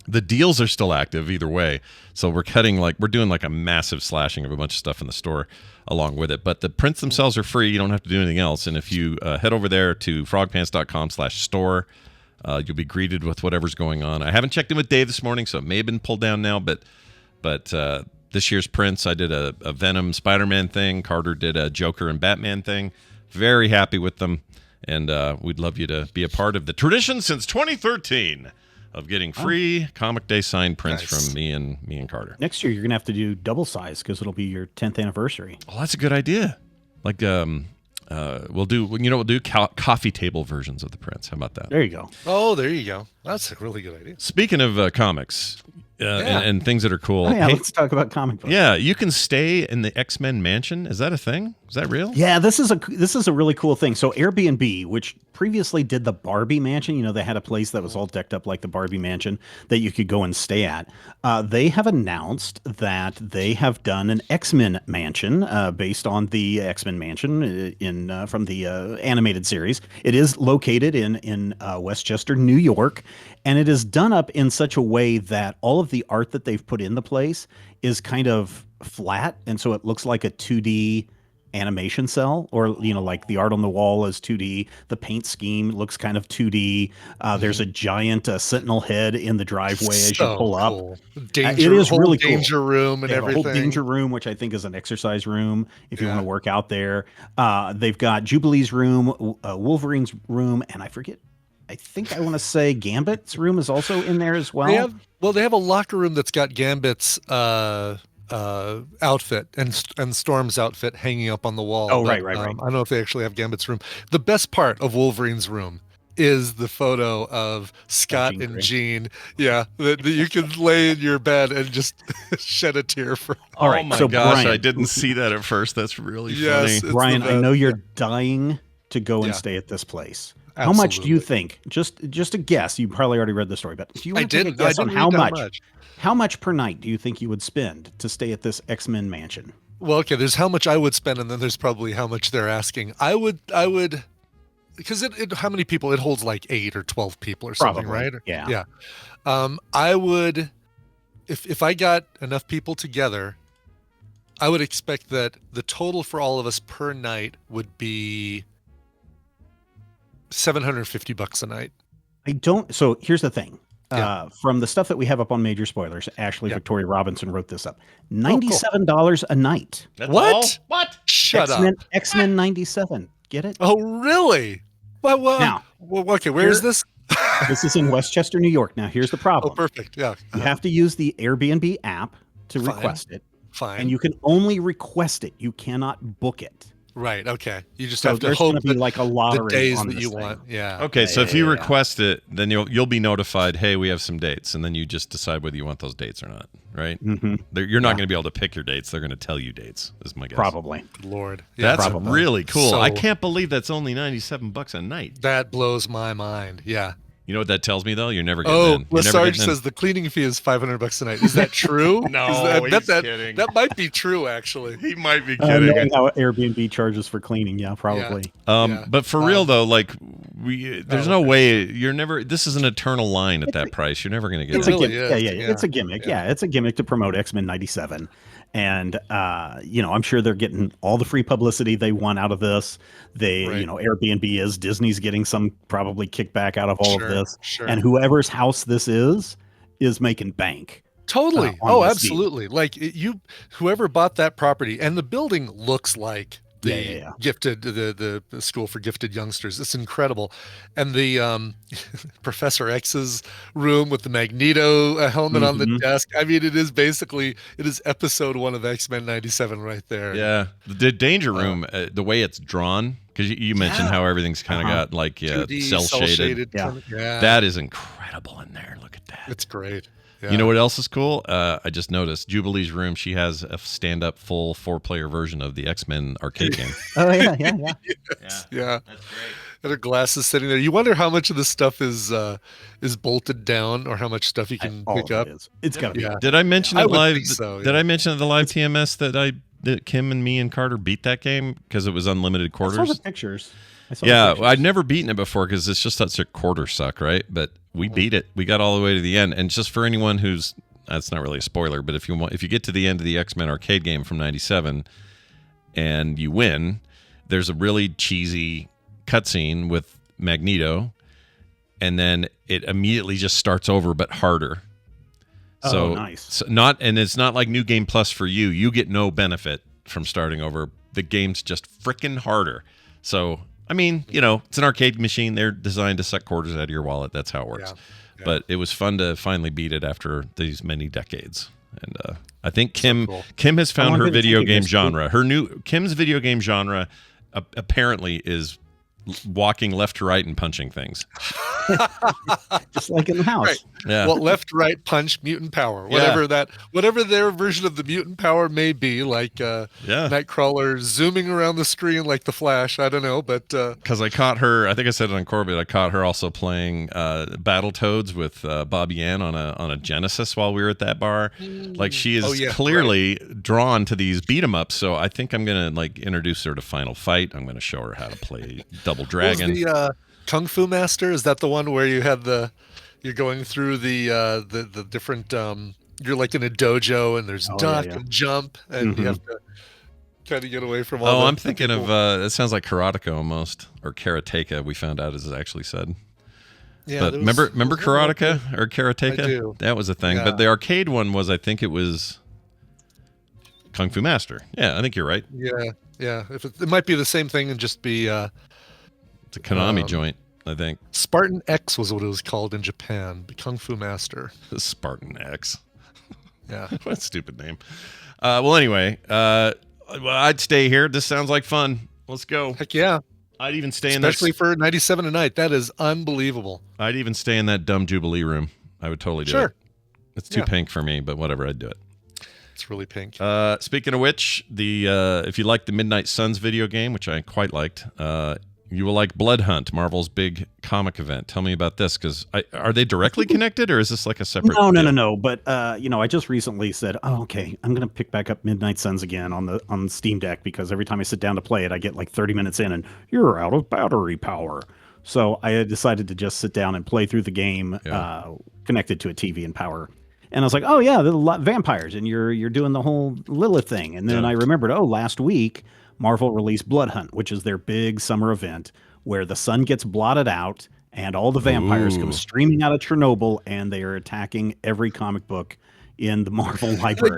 Speaker 1: The deals are still active either way. So we're doing like a massive slashing of a bunch of stuff in the store along with it. But the prints themselves are free. You don't have to do anything else. And if you head over there to frogpants.com/store, you'll be greeted with whatever's going on. I haven't checked in with Dave this morning, so it may have been pulled down now. But this year's prints, I did a Venom Spider-Man thing. Carter did a Joker and Batman thing. Very happy with them. And we'd love you to be a part of the tradition since 2013. Of getting free Comic Day signed prints from me and Carter.
Speaker 10: Next year, you're going to have to do double size because it'll be your 10th anniversary.
Speaker 1: Oh, that's a good idea. Like, we'll do coffee table versions of the prints. How about that?
Speaker 10: There you go.
Speaker 2: Oh, there you go. That's a really good idea.
Speaker 1: Speaking of comics, and things that are cool.
Speaker 10: Oh, yeah,
Speaker 1: Hey,
Speaker 10: let's talk about comic books.
Speaker 1: yeah, you can stay in the X-Men mansion. Is that a thing? Is that real?
Speaker 10: Yeah, this is a really cool thing. So Airbnb, which previously did the Barbie mansion, they had a place that was all decked up like the Barbie mansion that you could go and stay at. They have announced that they have done an X-Men mansion based on the X-Men mansion from the animated series. It is located in Westchester, New York, and it is done up in such a way that all of the art that they've put in the place is kind of flat, and so it looks like a 2D animation cell, or like the art on the wall is 2D. The paint scheme looks kind of 2D. There's a giant sentinel head in the driveway as you pull up.
Speaker 2: Danger,
Speaker 10: it is really cool.
Speaker 2: Danger room and everything.
Speaker 10: A whole danger room, which I think is an exercise room if you want to work out there. They've got Jubilee's room, Wolverine's room, and I think I want to say Gambit's room is also in there as well.
Speaker 2: They have a locker room that's got Gambit's outfit and Storm's outfit hanging up on the wall.
Speaker 10: Oh, right.
Speaker 2: I don't know if they actually have Gambit's room. The best part of Wolverine's room is the photo of Scott and Jean. Yeah, that you can lay in your bed and just shed a tear for.
Speaker 10: All right,
Speaker 1: oh my
Speaker 10: so
Speaker 1: gosh,
Speaker 10: Brian,
Speaker 1: I didn't see that at first. That's really funny.
Speaker 10: Brian, I know you're dying to go and stay at this place. How much do you think? Just a guess. You probably already read the story, but if you want to take a guess on how much per night do you think you would spend to stay at this X-Men mansion?
Speaker 2: Well, okay, there's how much I would spend, and then there's probably how much they're asking. I would, because how many people? It holds like 8 or 12 people or something,
Speaker 10: probably,
Speaker 2: right?
Speaker 10: Yeah.
Speaker 2: I would, if I got enough people together, I would expect that the total for all of us per night would be $750 a night.
Speaker 10: So here's the thing. From the stuff that we have up on Major Spoilers, Ashley Victoria Robinson wrote this up. $97 a night.
Speaker 1: That's
Speaker 2: what?
Speaker 1: All? What?
Speaker 2: Shut up.
Speaker 10: X-Men 97. Get it?
Speaker 2: Oh, really? Well,
Speaker 10: now,
Speaker 2: okay, where is this?
Speaker 10: This is in Westchester, New York. Now, here's the problem.
Speaker 2: Oh, perfect. Yeah.
Speaker 10: You have to use the Airbnb app to request it.
Speaker 2: Fine.
Speaker 10: And you can only request it. You cannot book it.
Speaker 2: Right. Okay. You just have to
Speaker 10: there's
Speaker 2: hope
Speaker 10: going to be like a lottery
Speaker 2: the days
Speaker 10: on
Speaker 2: that
Speaker 10: this
Speaker 2: you
Speaker 10: thing.
Speaker 2: want. Yeah.
Speaker 1: Okay, so if you request it, then you'll be notified. Hey, we have some dates, and then you just decide whether you want those dates or not. Right?
Speaker 10: Mm-hmm.
Speaker 1: You're not going to be able to pick your dates. They're going to tell you dates. Is my guess.
Speaker 10: Probably.
Speaker 2: Lord.
Speaker 1: That's
Speaker 10: probably.
Speaker 1: really cool.
Speaker 2: So,
Speaker 1: I can't believe that's only $97 a night.
Speaker 2: That blows my mind. Yeah.
Speaker 1: You know what that tells me though? You're never getting in.
Speaker 2: Lesarge says the cleaning fee is $500 a night. Is that true?
Speaker 1: No, he's kidding.
Speaker 2: That might be true, actually.
Speaker 1: He might be kidding.
Speaker 10: Knowing how Airbnb charges for cleaning, probably.
Speaker 1: But for real though, like there's no way you're never. This is an eternal line at that price. You're never going to get.
Speaker 10: It's
Speaker 1: it.
Speaker 10: a gimmick. It's a gimmick. Yeah, it's a gimmick to promote X-Men 97. And I'm sure they're getting all the free publicity they want out of this. Airbnb is Disney's getting some probably kickback out of all of this.
Speaker 2: Sure.
Speaker 10: And whoever's house this is making bank.
Speaker 2: Totally. Absolutely. Like whoever bought that property, and the building looks like the gifted the school for gifted youngsters. It's incredible. And the Professor X's room with the Magneto helmet on the desk. I mean, it is episode 1 of X-Men 97 right there.
Speaker 1: Yeah, the danger room, the way it's drawn, because you mentioned how everything's kind of got like cell shaded.
Speaker 2: Yeah.
Speaker 1: That is incredible in there. Look at that.
Speaker 2: It's great. Yeah.
Speaker 1: You know what else is cool? I just noticed Jubilee's room. She has a stand-up full 4-player version of the X-Men arcade game.
Speaker 10: Oh yeah.
Speaker 2: That's great. And her glasses sitting there. You wonder how much of this stuff is bolted down, or how much stuff you can pick up.
Speaker 10: It's got to be.
Speaker 1: Did I mention it live?
Speaker 2: So,
Speaker 1: Did I mention at the live TMS that Kim and me and Carter beat that game because it was unlimited quarters?
Speaker 10: I saw the pictures.
Speaker 1: I'd never beaten it before because it's just such a quarter suck, right? But we beat it. We got all the way to the end. And just for anyone that's not really a spoiler, but if you get to the end of the X-Men arcade game from 97 and you win, there's a really cheesy cutscene with Magneto, and then it immediately just starts over but harder. So
Speaker 10: nice.
Speaker 1: And it's not like New Game Plus for you. You get no benefit from starting over. The game's just freaking harder. So I mean, it's an arcade machine. They're designed to suck quarters out of your wallet. That's how it works. Yeah. But it was fun to finally beat it after these many decades. And I think Kim has found her video game genre. Kim's video game genre apparently is walking left to right and punching things.
Speaker 10: Just like in the house.
Speaker 2: Right.
Speaker 1: Yeah.
Speaker 2: Well, left, right, punch, mutant power. Whatever their version of the mutant power may be, like Nightcrawler zooming around the screen like the Flash. I don't know, but
Speaker 1: because I caught her, I think I said it on Corbett. I caught her also playing Battletoads with Bobby Ann on a Genesis while we were at that bar. Like she is clearly drawn to these beat 'em ups. So I think I'm gonna like introduce her to Final Fight. I'm gonna show her how to play Double Dragon.
Speaker 2: What was the Kung Fu Master? Is that the one where you're going through the different you're like in a dojo and there's duck and jump and you have to kind of get away from all
Speaker 1: I'm thinking of it sounds like karateka almost, or karateka, we found out as it actually said. Yeah, but remember karateka or karateka?
Speaker 2: I do.
Speaker 1: That was a thing. But the arcade one was, I think it was Kung Fu Master. Yeah, I think you're right.
Speaker 2: Yeah. If it might be the same thing and just be
Speaker 1: it's a Konami joint, I think.
Speaker 2: Spartan X was what it was called in Japan. The Kung Fu Master.
Speaker 1: Spartan X.
Speaker 2: Yeah.
Speaker 1: What a stupid name. Well, anyway, I'd stay here. This sounds like fun. Let's go.
Speaker 2: Heck yeah.
Speaker 1: I'd even stay in that.
Speaker 2: Especially for 97 a night. That is unbelievable.
Speaker 1: I'd even stay in that dumb Jubilee room. I would totally do it. It's too pink for me, but whatever, I'd do it.
Speaker 2: It's really pink.
Speaker 1: Speaking of which, if you like the Midnight Suns video game, which I quite liked, you will like Blood Hunt, Marvel's big comic event. Tell me about this, because are they directly connected, or is this like a separate?
Speaker 10: No. But I just recently said, okay, I'm gonna pick back up Midnight Suns again on Steam Deck, because every time I sit down to play it, I get like 30 minutes in, and you're out of battery power. So I decided to just sit down and play through the game, connected to a TV and power. And I was like, oh yeah, the vampires, and you're doing the whole Lilith thing. And then I remembered, last week Marvel released Blood Hunt, which is their big summer event where the sun gets blotted out and all the vampires come streaming out of Chernobyl, and they are attacking every comic book in the Marvel library.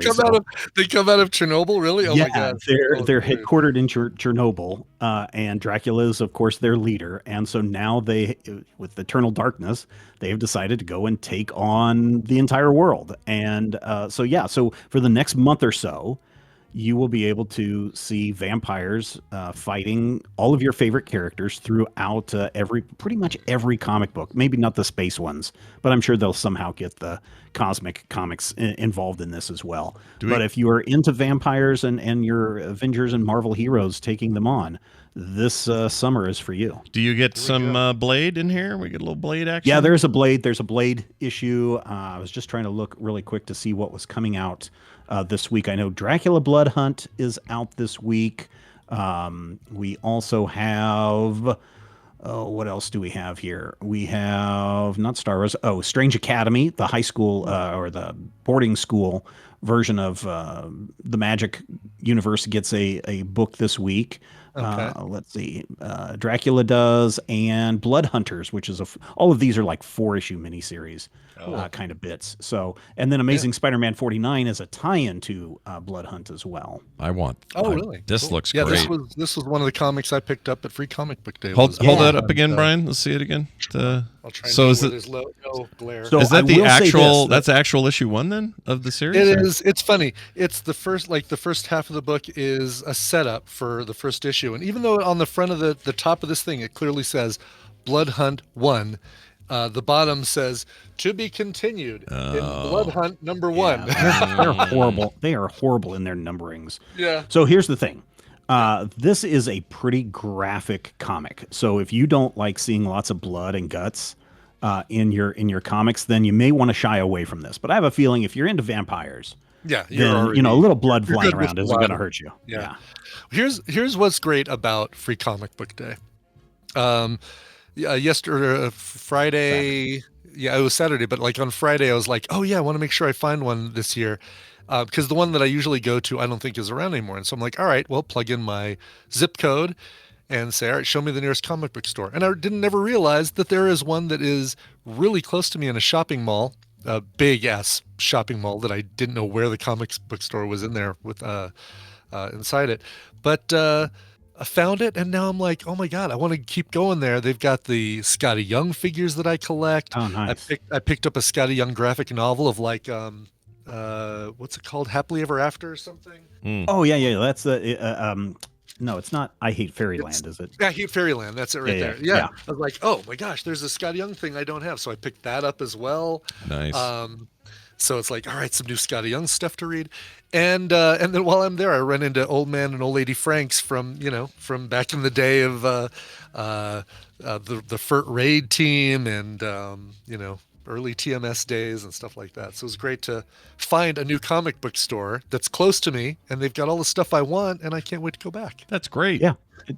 Speaker 2: They come out of Chernobyl, really? Oh my God!
Speaker 10: They're headquartered in Chernobyl, and Dracula is, of course, their leader. And so now with Eternal Darkness, they have decided to go and take on the entire world. And so for the next month or so, you will be able to see vampires fighting all of your favorite characters throughout pretty much every comic book. Maybe not the space ones, but I'm sure they'll somehow get the cosmic comics involved in this as well. But if you are into vampires and your Avengers and Marvel heroes taking them on, this summer is for you.
Speaker 1: Do you get some Blade in here? We get a little Blade action?
Speaker 10: Yeah, there's a Blade issue. I was just trying to look really quick to see what was coming out this week. I know Dracula Blood Hunt is out this week. We also have... what else do we have here? We have not Star Wars. Strange Academy, the high school or the boarding school version of the Magic universe gets a book this week. Okay. Let's see. Dracula does, and Blood Hunters, which is all of these are like 4-issue miniseries kind of bits. So, and then Amazing Spider-Man 49 is a tie-in to Blood Hunt as well.
Speaker 2: Really?
Speaker 1: This looks great.
Speaker 2: This was one of the comics I picked up at Free Comic Book Day.
Speaker 1: Hold that up again, Brian. Let's see it again.
Speaker 2: I'll try and there's no glare.
Speaker 1: So is that the actual? That's actual issue 1 then of the series?
Speaker 2: It is. It's funny. It's the first half of the book is a setup for the first issue, and even though on the front of the top of this thing it clearly says Blood Hunt 1, the bottom says to be continued in Blood Hunt number 1.
Speaker 10: They're horrible. They are horrible in their numberings.
Speaker 2: Yeah.
Speaker 10: So here's the thing. This is a pretty graphic comic. So if you don't like seeing lots of blood and guts in your comics, then you may want to shy away from this. But I have a feeling if you're into vampires, then a little blood flying around isn't going to hurt you. Yeah.
Speaker 2: Here's what's great about Free Comic Book Day. Friday. Yeah, it was Saturday, but like on Friday, I was like, oh yeah, I want to make sure I find one this year. Because the one that I usually go to, I don't think is around anymore. And so I'm like, all right, well, plug in my zip code and say, all right, show me the nearest comic book store. And I never realize that there is one that is really close to me in a shopping mall, a big ass shopping mall that I didn't know where the comic book store was in there with inside it. But I found it, and now I'm like, oh my God, I want to keep going there. They've got the Scotty Young figures that I collect.
Speaker 10: Oh, nice.
Speaker 2: I picked up a Scotty Young graphic novel of like, what's it called? Happily Ever After or something?
Speaker 10: Oh, yeah. That's No, it's not. I Hate Fairyland, is it?
Speaker 2: I Hate Fairyland. That's it right
Speaker 10: Yeah,
Speaker 2: there.
Speaker 10: yeah,
Speaker 2: Yeah.
Speaker 10: yeah.
Speaker 2: I was like, oh my gosh, there's a Scott Young thing I don't have. So I picked that up as well.
Speaker 1: Nice.
Speaker 2: So it's like, all right, some new Scotty Young stuff to read. And then while I'm there, I run into Old Man and Old Lady Franks from back in the day of the FERT raid team and early TMS days and stuff like that. So it was great to find a new comic book store that's close to me, and they've got all the stuff I want, and I can't wait to go back.
Speaker 1: That's great.
Speaker 10: Yeah.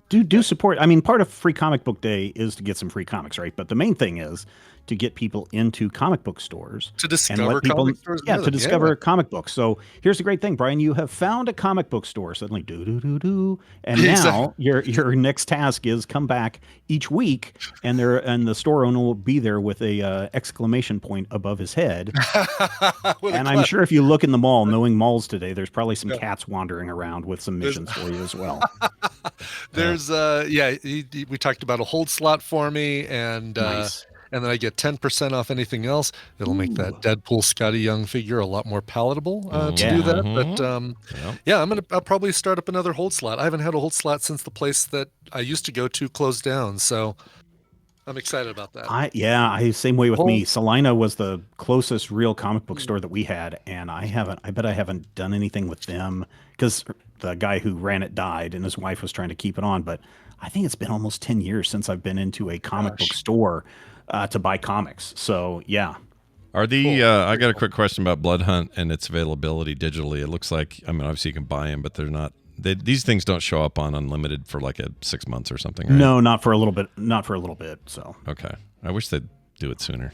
Speaker 10: Do support. I mean, part of Free Comic Book Day is to get some free comics, right? But the main thing is to get people into comic book stores.
Speaker 2: To discover
Speaker 10: and let people,
Speaker 2: comic stores.
Speaker 10: Yeah, to discover comic books. So here's the great thing, Brian. You have found a comic book store. Suddenly, and now your next task is come back each week, and the store owner will be there with a exclamation point above his head. And I'm sure if you look in the mall, knowing malls today, there's probably some cats wandering around with some missions for you as well.
Speaker 2: There's we talked about a hold slot for me, and
Speaker 10: Nice.
Speaker 2: And then I get 10% off anything else. It'll make that Deadpool Scotty Young figure a lot more palatable to do that. But I'll probably start up another hold slot. I haven't had a hold slot since the place that I used to go to closed down. So I'm excited about that.
Speaker 10: Same way with me. Salina was the closest real comic book store that we had, and I bet I haven't done anything with them because the guy who ran it died, and his wife was trying to keep it on. But I think it's been almost 10 years since I've been into a comic book store to buy comics. So yeah.
Speaker 1: Are the I got a quick question about Blood Hunt and its availability digitally. It looks like, I mean, obviously you can buy them, but they're not. These things don't show up on Unlimited for like 6 months or something, right?
Speaker 10: No, not for a little bit. Not for a little bit. So
Speaker 1: okay, I wish they'd do it sooner.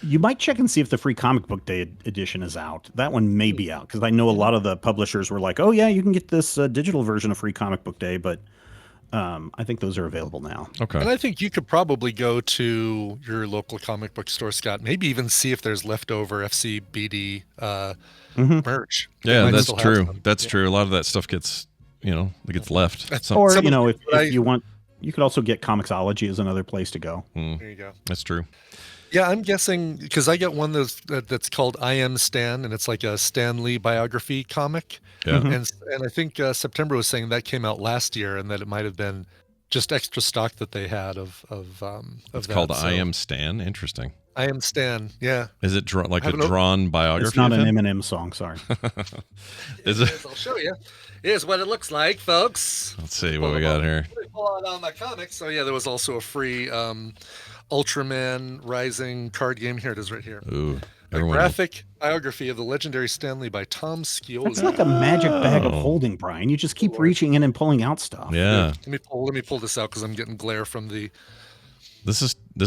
Speaker 10: You might check and see if the Free Comic Book Day edition is out. That one may be out because I know a lot of the publishers were like, "Oh yeah, you can get this digital version of Free Comic Book Day," but I think those are available now.
Speaker 1: Okay.
Speaker 2: And I think you could probably go to your local comic book store, Scott. Maybe even see if there's leftover FCBD merch.
Speaker 1: Yeah, that's true. That's true. A lot of that stuff gets left.
Speaker 10: If you want, you could also get Comixology as another place to go.
Speaker 2: There you go.
Speaker 1: That's true.
Speaker 2: Yeah, I'm guessing because I got one that's called I Am Stan, and it's like a Stan Lee biography comic.
Speaker 1: Yeah.
Speaker 2: And I think September was saying that came out last year, and that it might have been just extra stock that they had of
Speaker 1: It's
Speaker 2: that.
Speaker 1: called I Am Stan. Interesting.
Speaker 2: I Am Stan. Yeah.
Speaker 1: Is it drawn biography?
Speaker 10: It's not an Eminem song. Sorry.
Speaker 1: Is it?
Speaker 2: I'll show you. Here's what it looks like, folks.
Speaker 1: Let's see what we got here.
Speaker 2: Pull out all my comics. So yeah, there was also a free Ultraman Rising card game. Here it is right here.
Speaker 1: Ooh,
Speaker 2: a graphic biography of the legendary Stan Lee by Tom Scioli.
Speaker 10: It's like a magic bag of holding, Brian. You just keep reaching in and pulling out stuff.
Speaker 1: Yeah.
Speaker 2: Let me pull this out because I'm getting glare from the.
Speaker 1: This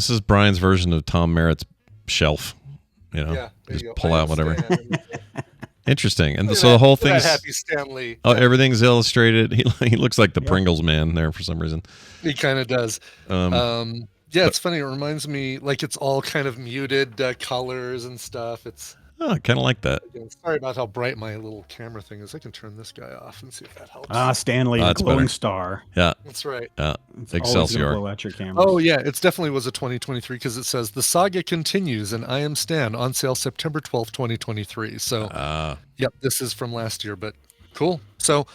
Speaker 1: is Brian's version of Tom Merritt's shelf. Just pull out whatever. Interesting. And so the whole thing's
Speaker 2: Happy Stan Lee.
Speaker 1: Oh, everything's illustrated. He looks like the Pringles man there for some reason.
Speaker 2: He kind of does. Yeah, it's funny. It reminds me, like, it's all kind of muted colors and stuff.
Speaker 1: I kind of like that.
Speaker 2: Sorry about how bright my little camera thing is. I can turn this guy off and see if that helps.
Speaker 10: Stanley, the glowing star.
Speaker 1: Yeah,
Speaker 2: that's right.
Speaker 1: Yeah,
Speaker 10: it's
Speaker 1: Excelsior.
Speaker 10: Blow out your cameras.
Speaker 2: Oh yeah, it definitely was a 2023 because it says the saga continues and I Am Stan on sale September 12th, 2023. So, yep, this is from last year, but cool. So.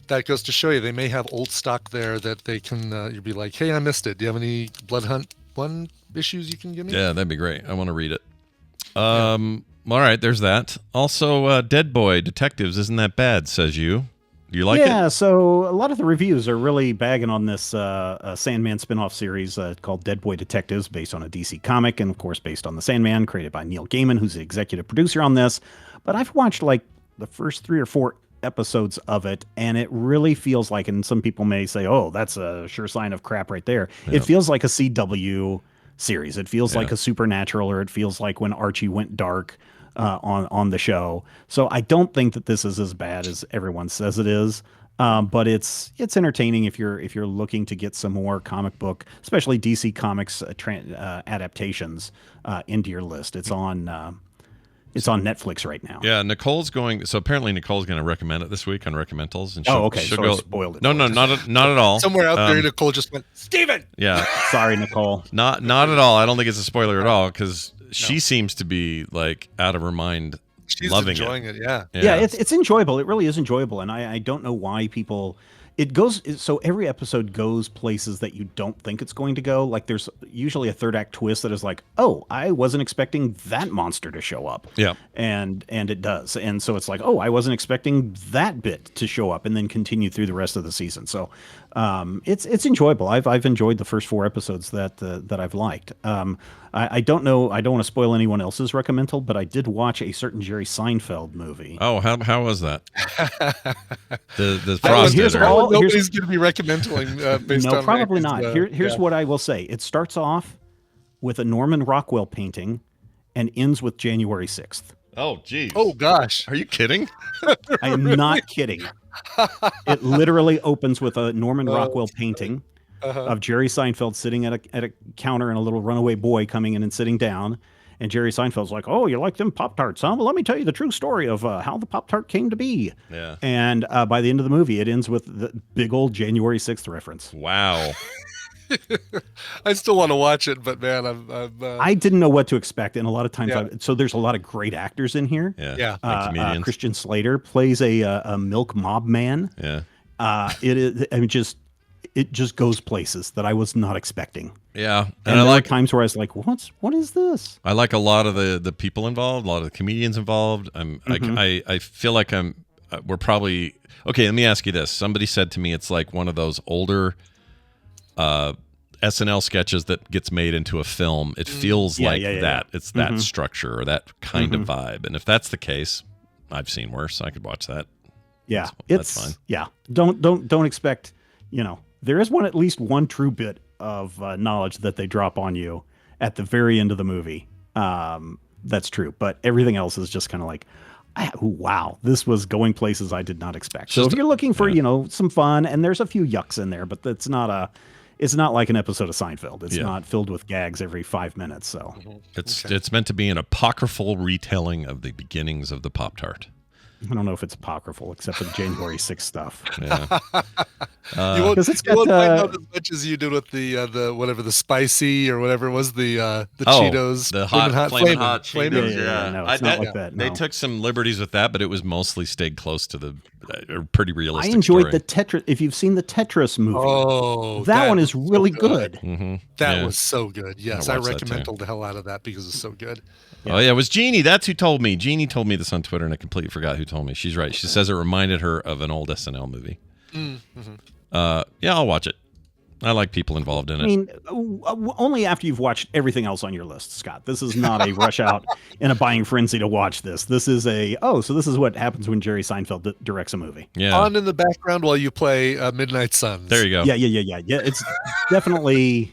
Speaker 2: That goes to show you they may have old stock there that they can you'd be like, hey, I missed it. Do you have any Blood Hunt 1 issues you can give me?
Speaker 1: Yeah, that'd be great. I want to read it. All right, there's that. Also, Dead Boy Detectives isn't that bad, says you. Do you like it?
Speaker 10: Yeah, so a lot of the reviews are really bagging on this Sandman spinoff series called Dead Boy Detectives, based on a DC comic, and of course based on the Sandman, created by Neil Gaiman, who's the executive producer on this. But I've watched like the first 3 or 4 episodes of it, and it really feels like, and some people may say, oh, that's a sure sign of crap right there. Yeah. It feels like a CW series. It feels like a Supernatural, or it feels like when Archie went dark on the show. So I don't think that this is as bad as everyone says it is. But it's entertaining if you're looking to get some more comic book, especially DC Comics adaptations into your list. It's on Netflix right now.
Speaker 1: Yeah, apparently Nicole's going to recommend it this week on Recommendals. And
Speaker 10: So I spoiled it.
Speaker 1: No, not at all.
Speaker 2: Somewhere out there, Nicole just went, Steven!
Speaker 1: Yeah.
Speaker 10: Sorry, Nicole.
Speaker 1: Not at all. I don't think it's a spoiler at all, because she seems to be like out of her mind
Speaker 2: She's
Speaker 1: loving
Speaker 2: enjoying it. Yeah.
Speaker 10: Yeah, it's enjoyable. It really is enjoyable, and I don't know why people. It goes so every episode goes places that you don't think it's going to go. Like there's usually a third act twist that is like, oh, I wasn't expecting that monster to show up.
Speaker 1: Yeah,
Speaker 10: and it does, and so it's like, oh, I wasn't expecting that bit to show up, and then continue through the rest of the season. So it's enjoyable. I've enjoyed the first 4 episodes that I've liked. I don't know. I don't want to spoil anyone else's recommendal, but I did watch a certain Jerry Seinfeld movie.
Speaker 1: Oh, how was that? the Frost Dinner.
Speaker 2: Nobody's going to be recommending based on.
Speaker 10: No, probably not. Here's what I will say. It starts off with a Norman Rockwell painting, and ends with January 6th.
Speaker 1: Oh, geez.
Speaker 2: Oh, gosh.
Speaker 1: Are you kidding?
Speaker 10: I am not kidding. It literally opens with a Norman Rockwell painting. Of Jerry Seinfeld sitting at a counter and a little runaway boy coming in and sitting down. And Jerry Seinfeld's like, oh, you like them Pop-Tarts, huh? Well, let me tell you the true story of how the Pop-Tart came to be.
Speaker 1: Yeah.
Speaker 10: And by the end of the movie, it ends with the big old January 6th reference.
Speaker 1: Wow.
Speaker 2: I still want to watch it, but man,
Speaker 10: I didn't know what to expect. And a lot of times, so there's a lot of great actors in here.
Speaker 1: Yeah.
Speaker 10: Christian Slater plays a milk mob man.
Speaker 1: Yeah.
Speaker 10: It is, I mean, it just goes places that I was not expecting.
Speaker 1: Yeah.
Speaker 10: And I like times where I was like, what is this?
Speaker 1: I like a lot of the people involved, a lot of the comedians involved. I feel like we're probably, okay, let me ask you this. Somebody said to me, it's like one of those older SNL sketches that gets made into a film. It feels that. Yeah. It's that structure or that kind of vibe. And if that's the case, I've seen worse. I could watch that.
Speaker 10: Yeah.
Speaker 1: That's fine.
Speaker 10: Yeah. Don't expect, there is at least one true bit of knowledge that they drop on you at the very end of the movie. That's true. But everything else is just kind of like, wow, this was going places I did not expect. So if you're looking for, some fun, and there's a few yucks in there, but it's not like an episode of Seinfeld. It's not filled with gags every 5 minutes. So
Speaker 1: it's meant to be an apocryphal retelling of the beginnings of the Pop-Tart.
Speaker 10: I don't know if it's apocryphal, except for the January 6th stuff.
Speaker 1: Yeah.
Speaker 2: You won't find out as much as you did with the whatever, the spicy or whatever it was, the Cheetos,
Speaker 1: the flaming hot Cheetos.
Speaker 10: Yeah. No, it's not like that. No.
Speaker 1: They took some liberties with that, but it was mostly stayed close to the pretty realistic.
Speaker 10: I enjoyed
Speaker 1: story.
Speaker 10: the Tetris. If you've seen the Tetris movie,
Speaker 2: that
Speaker 10: one is really
Speaker 2: so
Speaker 10: good.
Speaker 1: Mm-hmm.
Speaker 2: That was so good. Yes, I recommend
Speaker 1: that
Speaker 2: the hell out of that because it's so good.
Speaker 1: Yeah. Oh yeah, it was Jeannie. That's who told me. Jeannie told me this on Twitter, and I completely forgot who told me. She's right. She says it reminded her of an old SNL movie. Yeah, I'll watch it. I like people involved in it.
Speaker 10: I mean, only after you've watched everything else on your list, Scott. This is not a rush out in a buying frenzy to watch this. This is so this is what happens when Jerry Seinfeld directs a movie.
Speaker 1: Yeah.
Speaker 2: On in the background while you play Midnight Suns.
Speaker 1: There you go.
Speaker 10: Yeah. It's definitely,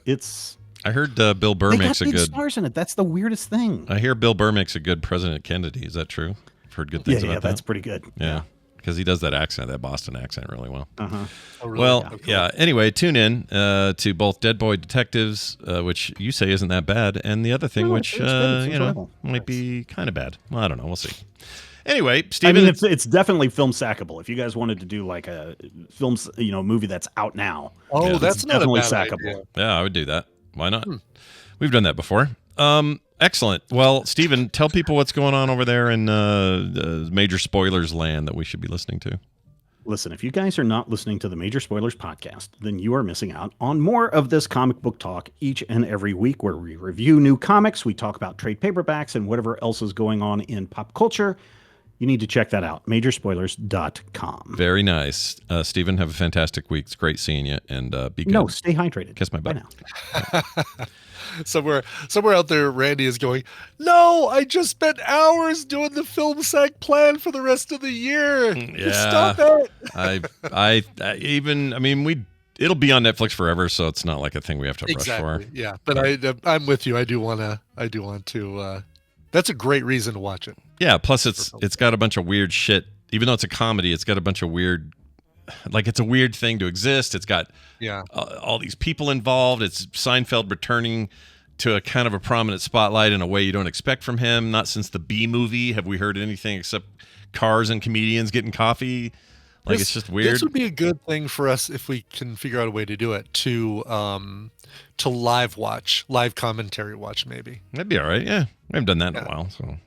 Speaker 10: it's.
Speaker 1: I heard Bill Burr makes a good
Speaker 10: stars in it. That's the weirdest thing.
Speaker 1: I hear Bill Burr makes a good President Kennedy. Is that true? I've heard good things about that.
Speaker 10: That's pretty good.
Speaker 1: Yeah. Because he does that accent, that Boston accent, really well.
Speaker 2: Oh, really?
Speaker 1: Well, yeah. Anyway, tune in to both Dead Boy Detectives, which you say isn't that bad, and the other thing, which might be kind of bad. Well, I don't know. We'll see. Anyway, Steven,
Speaker 10: I mean, it's definitely film sackable. If you guys wanted to do like a film, movie that's out now,
Speaker 2: that's not
Speaker 10: definitely
Speaker 2: a bad
Speaker 10: sackable.
Speaker 2: idea.
Speaker 1: Yeah, I would do that. Why not? We've done that before. Excellent. Well, Steven, tell people what's going on over there in Major Spoilers land that we should be listening to.
Speaker 10: Listen, if you guys are not listening to the Major Spoilers podcast, then you are missing out on more of this comic book talk each and every week, where we review new comics, we talk about trade paperbacks, and whatever else is going on in pop culture. You need to check that out, majorspoilers.com.
Speaker 1: Very nice. Steven, have a fantastic week. It's great seeing you, and be good.
Speaker 10: No, stay hydrated.
Speaker 1: Kiss my butt.
Speaker 10: Bye now.
Speaker 2: Somewhere out there, Randy is going, no, I just spent hours doing the film sack plan for the rest of the year.
Speaker 1: Yeah.
Speaker 2: Stop it.
Speaker 1: It'll be on Netflix forever, so it's not like a thing we have to rush for.
Speaker 2: Yeah, but I'm with you. I do want to. That's a great reason to watch it.
Speaker 1: Yeah. Plus, it's got a bunch of weird shit. Even though it's a comedy, it's got a bunch of weird. Like, it's a weird thing to exist. It's got all these people involved. It's Seinfeld returning to a kind of a prominent spotlight in a way you don't expect from him. Not since the B movie have we heard anything except cars and comedians getting coffee. Like, it's just weird.
Speaker 2: This would be a good thing for us if we can figure out a way to do it, to live commentary watch, maybe.
Speaker 1: That'd be all right. Yeah, we haven't done that in a while, so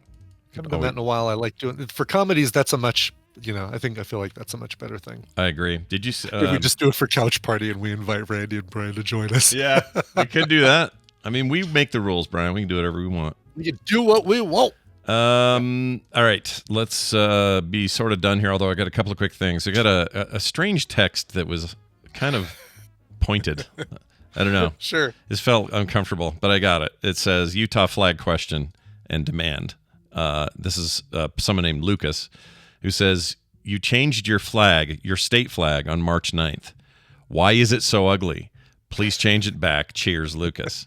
Speaker 2: Haven't done that in a while. I like doing for comedies. That's a much, I feel like that's a much better thing.
Speaker 1: I agree. Did you?
Speaker 2: If we just do it for Couch Party and we invite Randy and Brian to join us.
Speaker 1: Yeah, we could do that. I mean, we make the rules, Brian. We can do whatever we want.
Speaker 2: We can do what we want.
Speaker 1: All right, let's be sort of done here. Although I got a couple of quick things. I got a strange text that was kind of pointed. I don't know.
Speaker 2: Sure.
Speaker 1: This felt uncomfortable, but I got it. It says Utah flag question and demand. This is someone named Lucas who says, you changed your flag, your state flag, on March 9th. Why is it so ugly? Please change it back. Cheers, Lucas.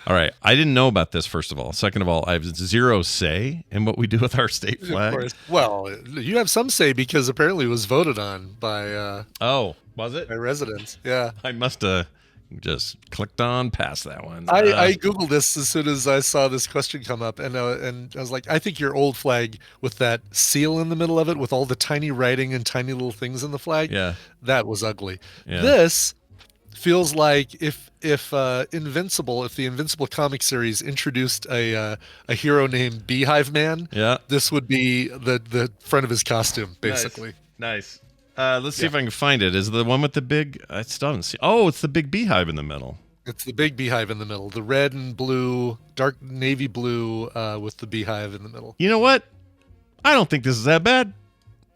Speaker 1: All right. I didn't know about this, first of all. Second of all, I have zero say in what we do with our state flag.
Speaker 2: Of course. Well, you have some say because apparently it was voted on by...
Speaker 1: was it?
Speaker 2: By residents, yeah.
Speaker 1: I must have just clicked on past that one.
Speaker 2: I Googled this as soon as I saw this question come up, and I was like, I think your old flag with that seal in the middle of it with all the tiny writing and tiny little things in the flag, that was ugly. Yeah. This feels like if the Invincible comic series introduced a hero named Beehive Man, this would be the front of his costume, basically.
Speaker 1: Nice. Let's see if I can find it. Is it the one with the big... I still haven't seen... Oh, it's the big beehive in the middle.
Speaker 2: It's the big beehive in the middle. The red and blue, dark navy blue with the beehive in the middle.
Speaker 1: You know what? I don't think this is that bad.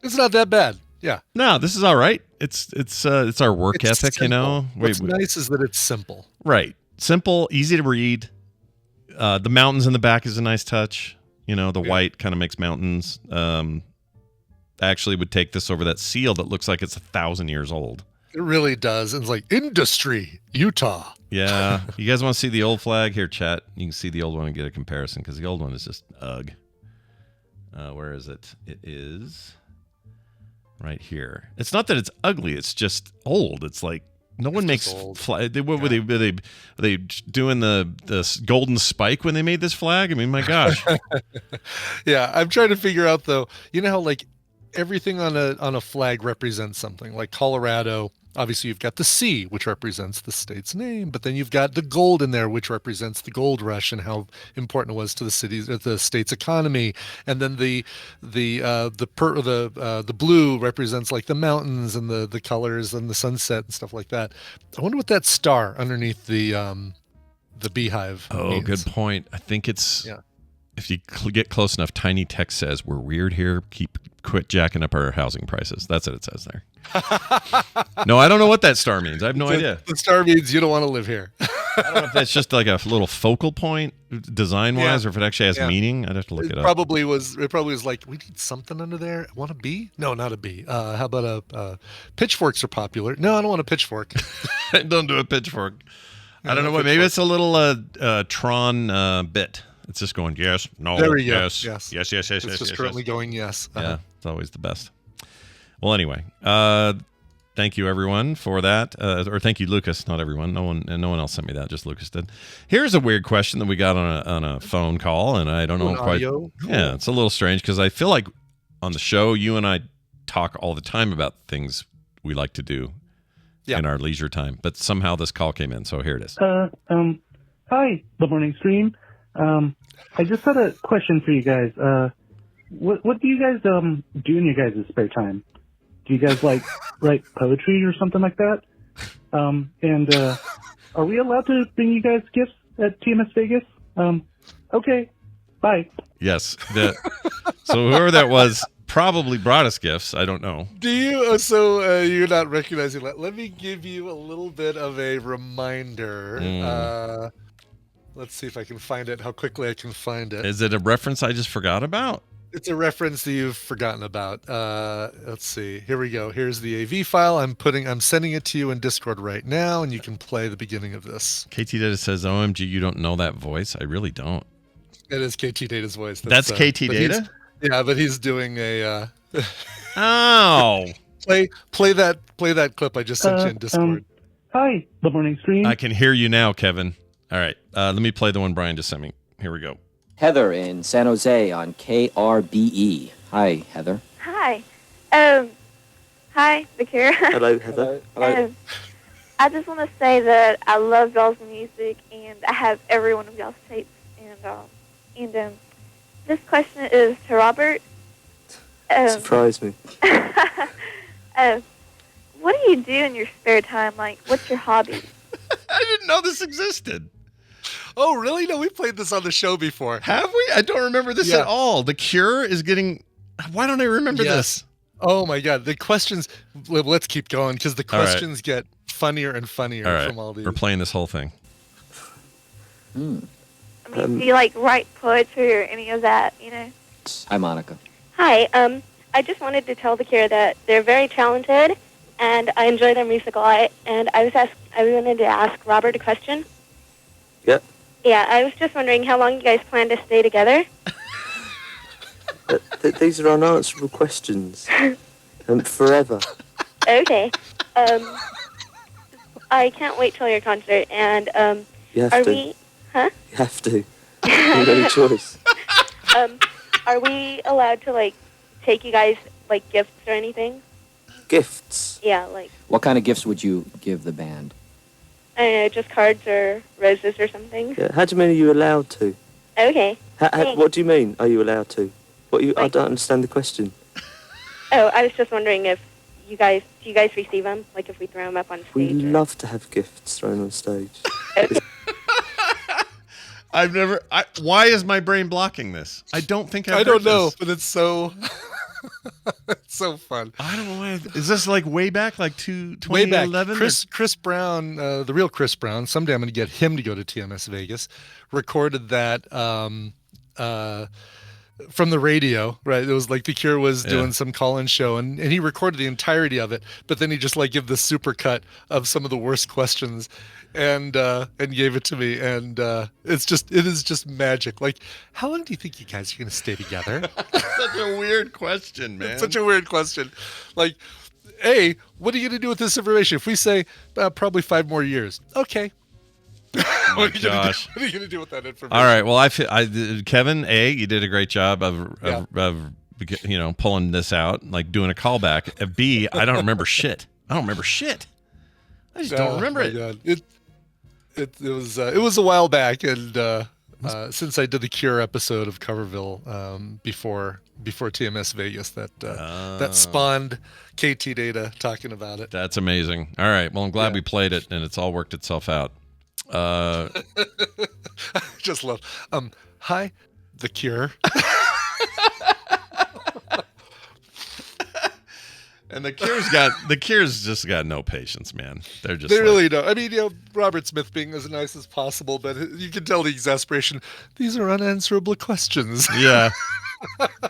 Speaker 2: It's not that bad. Yeah.
Speaker 1: No, this is all right. It's our work ethic,
Speaker 2: simple. What's nice is that it's simple.
Speaker 1: Right. Simple, easy to read. The mountains in the back is a nice touch. The white kind of makes mountains. Actually would take this over that seal that looks like it's 1,000 years old.
Speaker 2: It really does. And it's like Industry, Utah.
Speaker 1: Yeah. You guys want to see the old flag? Here, chat. You can see the old one and get a comparison because the old one is just ugh. Where is it? It is right here. It's not that it's ugly. It's just old. It's like no one makes flag. Were they doing the golden spike when they made this flag? I mean, my gosh.
Speaker 2: Yeah. I'm trying to figure out though, how like everything on a flag represents something. Like Colorado, obviously you've got the C, which represents the state's name, but then you've got the gold in there, which represents the gold rush and how important it was to the state's economy. And then the blue represents like the mountains and the colors and the sunset and stuff like that. I wonder what that star underneath the beehive means.
Speaker 1: Good point. I think it's if you get close enough, tiny text says we're weird here. Quit jacking up our housing prices. That's what it says there. No, I don't know what that star means. I have no idea.
Speaker 2: The star means you don't want to live here.
Speaker 1: I don't know if that's just like a little focal point design-wise, or if it actually has meaning. I'd have to look it up.
Speaker 2: It probably was like, we need something under there. Want a bee? No, not a bee. How about pitchforks are popular? No, I don't want a pitchfork.
Speaker 1: Don't do a pitchfork. I don't know what. Maybe it's a little Tron bit. It's just going yes, no,
Speaker 2: there we
Speaker 1: yes,
Speaker 2: go. Yes.
Speaker 1: It's
Speaker 2: just currently going yes.
Speaker 1: Yeah, it's always the best. Well, anyway, thank you everyone for that, or thank you Lucas. Not everyone, no one else sent me that. Just Lucas did. Here's a weird question that we got on a phone call, and I don't know quite.
Speaker 2: Audio?
Speaker 1: Yeah, it's a little strange because I feel like on the show you and I talk all the time about things we like to do in our leisure time, but somehow this call came in, so here it is.
Speaker 11: Hi, the morning stream. I just had a question for you guys. What do you guys do in your guys' spare time? Do you guys like write poetry or something like that? And are we allowed to bring you guys gifts at TMS Vegas? Okay, bye.
Speaker 1: Yes. So whoever that was probably brought us gifts. I don't know.
Speaker 2: Do you? So you're not recognizing that. Let me give you a little bit of a reminder. Let's see if I can find it, how quickly I can find it.
Speaker 1: Is it a reference I just forgot about?
Speaker 2: It's a reference that you've forgotten about. Let's see. Here we go. Here's the AV file. I'm sending it to you in Discord right now, and you can play the beginning of this.
Speaker 1: KT Data says, OMG, you don't know that voice? I really don't.
Speaker 2: It is KT Data's voice.
Speaker 1: That's KT Data?
Speaker 2: Yeah, but he's doing a...
Speaker 1: Oh!
Speaker 2: Play that clip I just sent you in Discord.
Speaker 11: Hi, the morning stream.
Speaker 1: I can hear you now, Kevin. All right, let me play the one Brian just sent me. Here we go.
Speaker 12: Heather in San Jose on KRBE. Hi, Heather.
Speaker 13: Hi. Hi, Bakir.
Speaker 12: Hello, Heather. Hello.
Speaker 13: I just want to say that I love y'all's music, and I have every one of y'all's tapes, and this question is to Robert.
Speaker 4: Surprise me.
Speaker 13: What do you do in your spare time? Like, what's your hobby?
Speaker 1: I didn't know this existed.
Speaker 2: Oh, really? No, we played this on the show before.
Speaker 1: Have we? I don't remember this at all. The Cure is getting... Why don't I remember this?
Speaker 2: Oh, my God. The questions... Let's keep going, because the questions get funnier and funnier from all these.
Speaker 1: We're playing this whole thing.
Speaker 13: I mean, do you, like, write poetry or any of that, you know?
Speaker 12: Hi, Monica.
Speaker 14: Hi. I just wanted to tell the Cure that they're very talented, and I enjoy their music a lot. And I wanted to ask Robert a question.
Speaker 4: Yep.
Speaker 14: Yeah, I was just wondering how long you guys plan to stay together.
Speaker 4: These are unanswerable questions. Forever.
Speaker 14: Okay. I can't wait till your concert. And
Speaker 4: You have
Speaker 14: are
Speaker 4: to.
Speaker 14: we? Huh?
Speaker 4: You have to. You have any choice.
Speaker 14: Are we allowed to like take you guys like gifts or anything?
Speaker 4: Gifts?
Speaker 14: Yeah, like
Speaker 12: What kind of gifts would you give the band?
Speaker 14: I don't know, just cards or roses or something.
Speaker 4: Yeah. How do you mean are you allowed to?
Speaker 14: Okay.
Speaker 4: What do you mean are you allowed to? I don't understand the question.
Speaker 14: Oh, I was just wondering if do you guys receive them? Like if we throw them up on stage?
Speaker 4: We love to have gifts thrown on stage.
Speaker 1: I've never... why is my brain blocking this? I don't think I've
Speaker 2: I don't
Speaker 1: heard
Speaker 2: know,
Speaker 1: this.
Speaker 2: but it's so... it's so fun.
Speaker 1: I don't know why. Is this like way back, like
Speaker 2: 2011?
Speaker 1: Way back.
Speaker 2: Chris Brown, the real Chris Brown, someday I'm going to get him to go to TMS Vegas, recorded that from the radio, right? It was like the Cure was doing some call-in show, and he recorded the entirety of it, but then he just like give the super cut of some of the worst questions and gave it to me, and it is just magic. Like, how long do you think you guys are going to stay together?
Speaker 1: Such a weird question, man.
Speaker 2: It's such a weird question. Like, hey, what are you going to do with this information? If we say probably 5 more years, okay.
Speaker 1: Oh my gosh.
Speaker 2: What are you going to do with that information?
Speaker 1: All right. Well, Kevin, you did a great job of pulling this out, like doing a callback. B, I don't remember shit. I just don't remember it.
Speaker 2: God. It was a while back, and since I did the Cure episode of Coverville before TMS Vegas, that spawned KT Data talking about it.
Speaker 1: That's amazing. All right. Well, I'm glad we played it, and it's all worked itself out.
Speaker 2: Just love. Hi, the Cure.
Speaker 1: And the Cure's just got no patience, man. They
Speaker 2: really don't. I mean, Robert Smith being as nice as possible, but you can tell the exasperation. These are unanswerable questions.
Speaker 1: Yeah,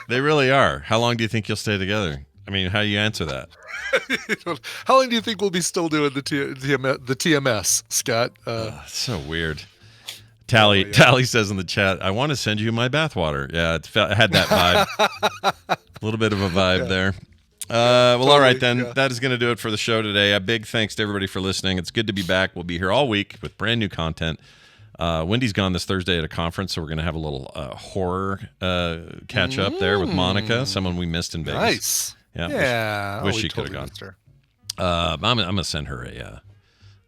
Speaker 1: they really are. How long do you think you'll stay together? I mean, how do you answer that?
Speaker 2: How long do you think we'll be still doing the TMS, Scott?
Speaker 1: So weird. Tally says in the chat, I want to send you my bathwater. Yeah, it had that vibe. A little bit of a vibe there. Well, all right, then. Yeah. That is going to do it for the show today. A big thanks to everybody for listening. It's good to be back. We'll be here all week with brand new content. Wendy's gone this Thursday at a conference, so we're going to have a little horror catch up there with Monica, someone we missed in Vegas.
Speaker 2: Nice.
Speaker 1: Yeah. Wish she could have gone. I'm going to send her a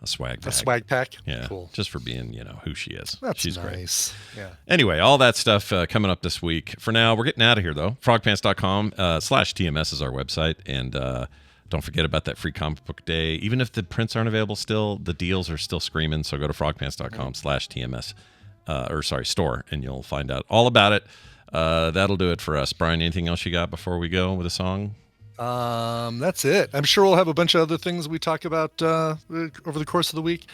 Speaker 1: swag pack.
Speaker 2: A swag pack?
Speaker 1: Yeah.
Speaker 2: Cool.
Speaker 1: Just for being, who she is.
Speaker 2: She's
Speaker 1: nice.
Speaker 2: Great. Yeah.
Speaker 1: Anyway, all that stuff coming up this week. For now, we're getting out of here, though. Frogpants.com/TMS is our website. And don't forget about that free comic book day. Even if the prints aren't available still, the deals are still screaming. So go to frogpants.com/TMS, store, and you'll find out all about it. That'll do it for us. Brian, anything else you got before we go with a song?
Speaker 2: That's it. I'm sure we'll have a bunch of other things we talk about over the course of the week.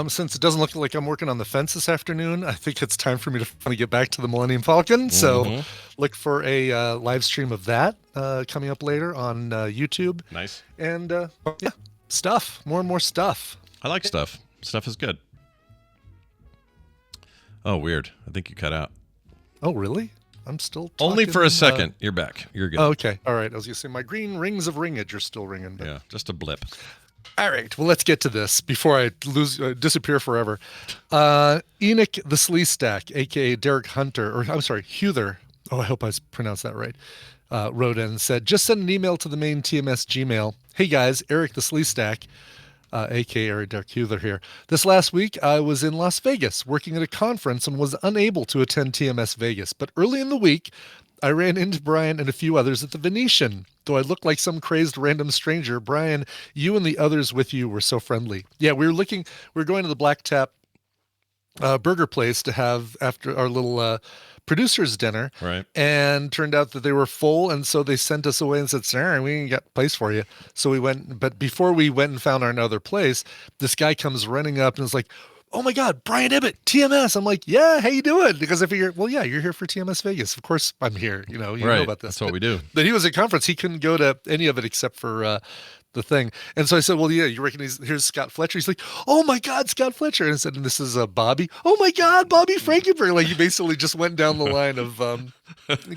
Speaker 2: Since it doesn't look like I'm working on the fence this afternoon, I think it's time for me to finally get back to the Millennium Falcon. So look for a live stream of that coming up later on YouTube.
Speaker 1: Nice.
Speaker 2: And stuff. More and more stuff.
Speaker 1: I like stuff. Stuff is good. Oh, weird. I think you cut out.
Speaker 2: Oh, really? I'm still talking,
Speaker 1: only for a second. You're back. You're good.
Speaker 2: Oh, okay. All right. I was going to say my green rings of ringage are still ringing. But...
Speaker 1: Yeah, just a blip.
Speaker 2: All right. Well, let's get to this before I disappear forever. Enoch the Slee Stack, a.k.a. Derek Hunter, or I'm sorry, Huther. Oh, I hope I pronounced that right. Wrote in and said, just send an email to the main TMS Gmail. Hey, guys, Eric the Slee Stack. aka Derek Hewler here. This last week, I was in Las Vegas working at a conference and was unable to attend TMS Vegas. But early in the week, I ran into Brian and a few others at the Venetian. Though I looked like some crazed random stranger, Brian, you and the others with you were so friendly. Yeah, we were going to the Black Tap burger place to have after our little producers dinner,
Speaker 1: right?
Speaker 2: And turned out that they were full, and so they sent us away and said, "Sorry, we ain't got a place for you." So we went, but before we went and found our another place, this guy comes running up and is like, "Oh my God, Brian Ibbott, TMS." I'm like, "Yeah, how you doing?" Because I figure, well, yeah, you're here for TMS Vegas. Of course I'm here. You know
Speaker 1: right.
Speaker 2: about this.
Speaker 1: That's what we do.
Speaker 2: But he was at conference. He couldn't go to any of it except for the thing. And so I said, "Well, yeah, you reckon here's Scott Fletcher?" He's like, "Oh my God, Scott Fletcher." And I said, "And this is Bobby." "Oh my God, Bobby Frankenberg." Like he basically just went down the line of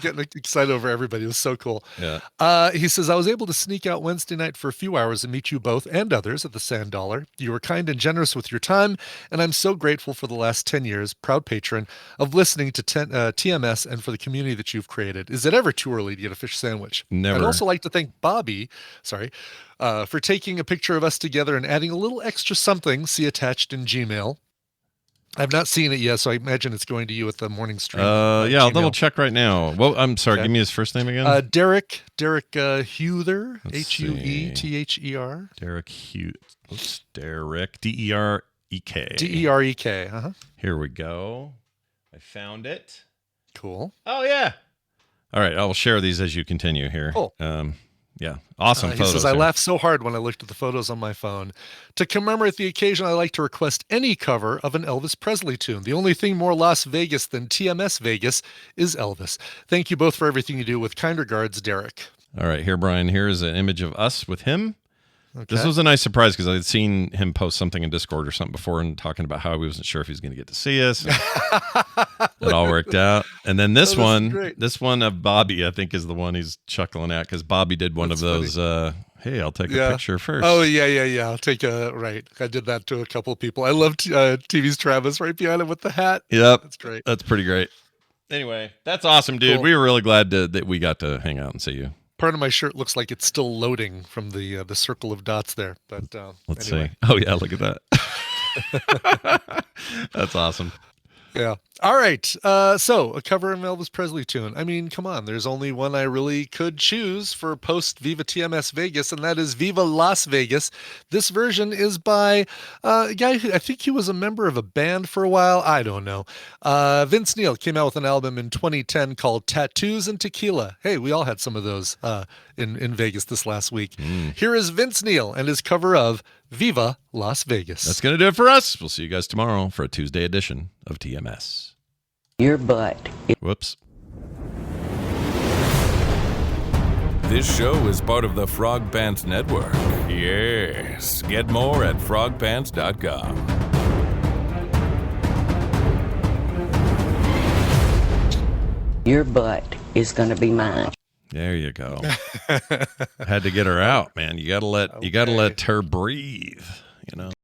Speaker 2: getting excited over everybody. It was so cool.
Speaker 1: Yeah.
Speaker 2: He says, "I was able to sneak out Wednesday night for a few hours and meet you both and others at the Sand Dollar. You were kind and generous with your time, and I'm so grateful for the last 10 years, proud patron of listening to TMS and for the community that you've created. Is it ever too early to get a fish sandwich?"
Speaker 1: Never.
Speaker 2: I'd also like to thank Bobby, for taking a picture of us together and adding a little extra something, see attached in Gmail. I've not seen it yet, so I imagine it's going to you at the morning stream.
Speaker 1: Yeah, I'll double check right now. Well, I'm sorry.
Speaker 2: Okay.
Speaker 1: Give me his first name again.
Speaker 2: Derek Hewther,
Speaker 1: Let's
Speaker 2: Huether.
Speaker 1: Derek Hugh. Oops, Derek Derek.
Speaker 2: Derek.
Speaker 1: Here we go. I found it.
Speaker 2: Cool.
Speaker 1: Oh yeah. All right, I'll share these as you continue here.
Speaker 2: Cool.
Speaker 1: Yeah, awesome
Speaker 2: He
Speaker 1: photos.
Speaker 2: says, "I
Speaker 1: here.
Speaker 2: laughed so hard when I looked at the photos on my phone. To commemorate the occasion, I like to request any cover of an Elvis Presley tune. The only thing more Las Vegas than TMS Vegas is Elvis. Thank you both for everything you do. With kind regards, Derek."
Speaker 1: All right, here, Brian. Here is an image of us with him.
Speaker 2: Okay.
Speaker 1: This was a nice surprise because I had seen him post something in Discord or something before and talking about how he wasn't sure if he was going to get to see us. It all worked out. And then this one of Bobby, I think, is the one he's chuckling at because Bobby did one of those, hey, I'll take a picture first.
Speaker 2: Oh, yeah. I'll take right. I did that to a couple of people. I love TV's Travis right behind him with the hat.
Speaker 1: Yep.
Speaker 2: That's great.
Speaker 1: That's pretty great. Anyway, that's awesome, dude.
Speaker 2: Cool.
Speaker 1: We were really glad that we got to hang out and see you.
Speaker 2: Part of my shirt looks like it's still loading from the circle of dots there. But
Speaker 1: Let's
Speaker 2: anyway.
Speaker 1: see. Oh, yeah, look at that. That's awesome.
Speaker 2: Yeah. All right. So a cover of an Elvis Presley tune. I mean, come on. There's only one I really could choose for post Viva TMS Vegas, and that is Viva Las Vegas. This version is by a guy who I think he was a member of a band for a while. I don't know. Vince Neil came out with an album in 2010 called Tattoos and Tequila. Hey, we all had some of those in Vegas this last week. Here is Vince Neil and his cover of Viva Las Vegas.
Speaker 1: That's going to do it for us. We'll see you guys tomorrow for a Tuesday edition of TMS.
Speaker 15: Your butt.
Speaker 1: Whoops.
Speaker 5: This show is part of the Frog Pants Network. Yes. Get more at frogpants.com.
Speaker 15: Your butt is going to be mine.
Speaker 1: There you go. Had to get her out, man. You got to let her breathe, you know.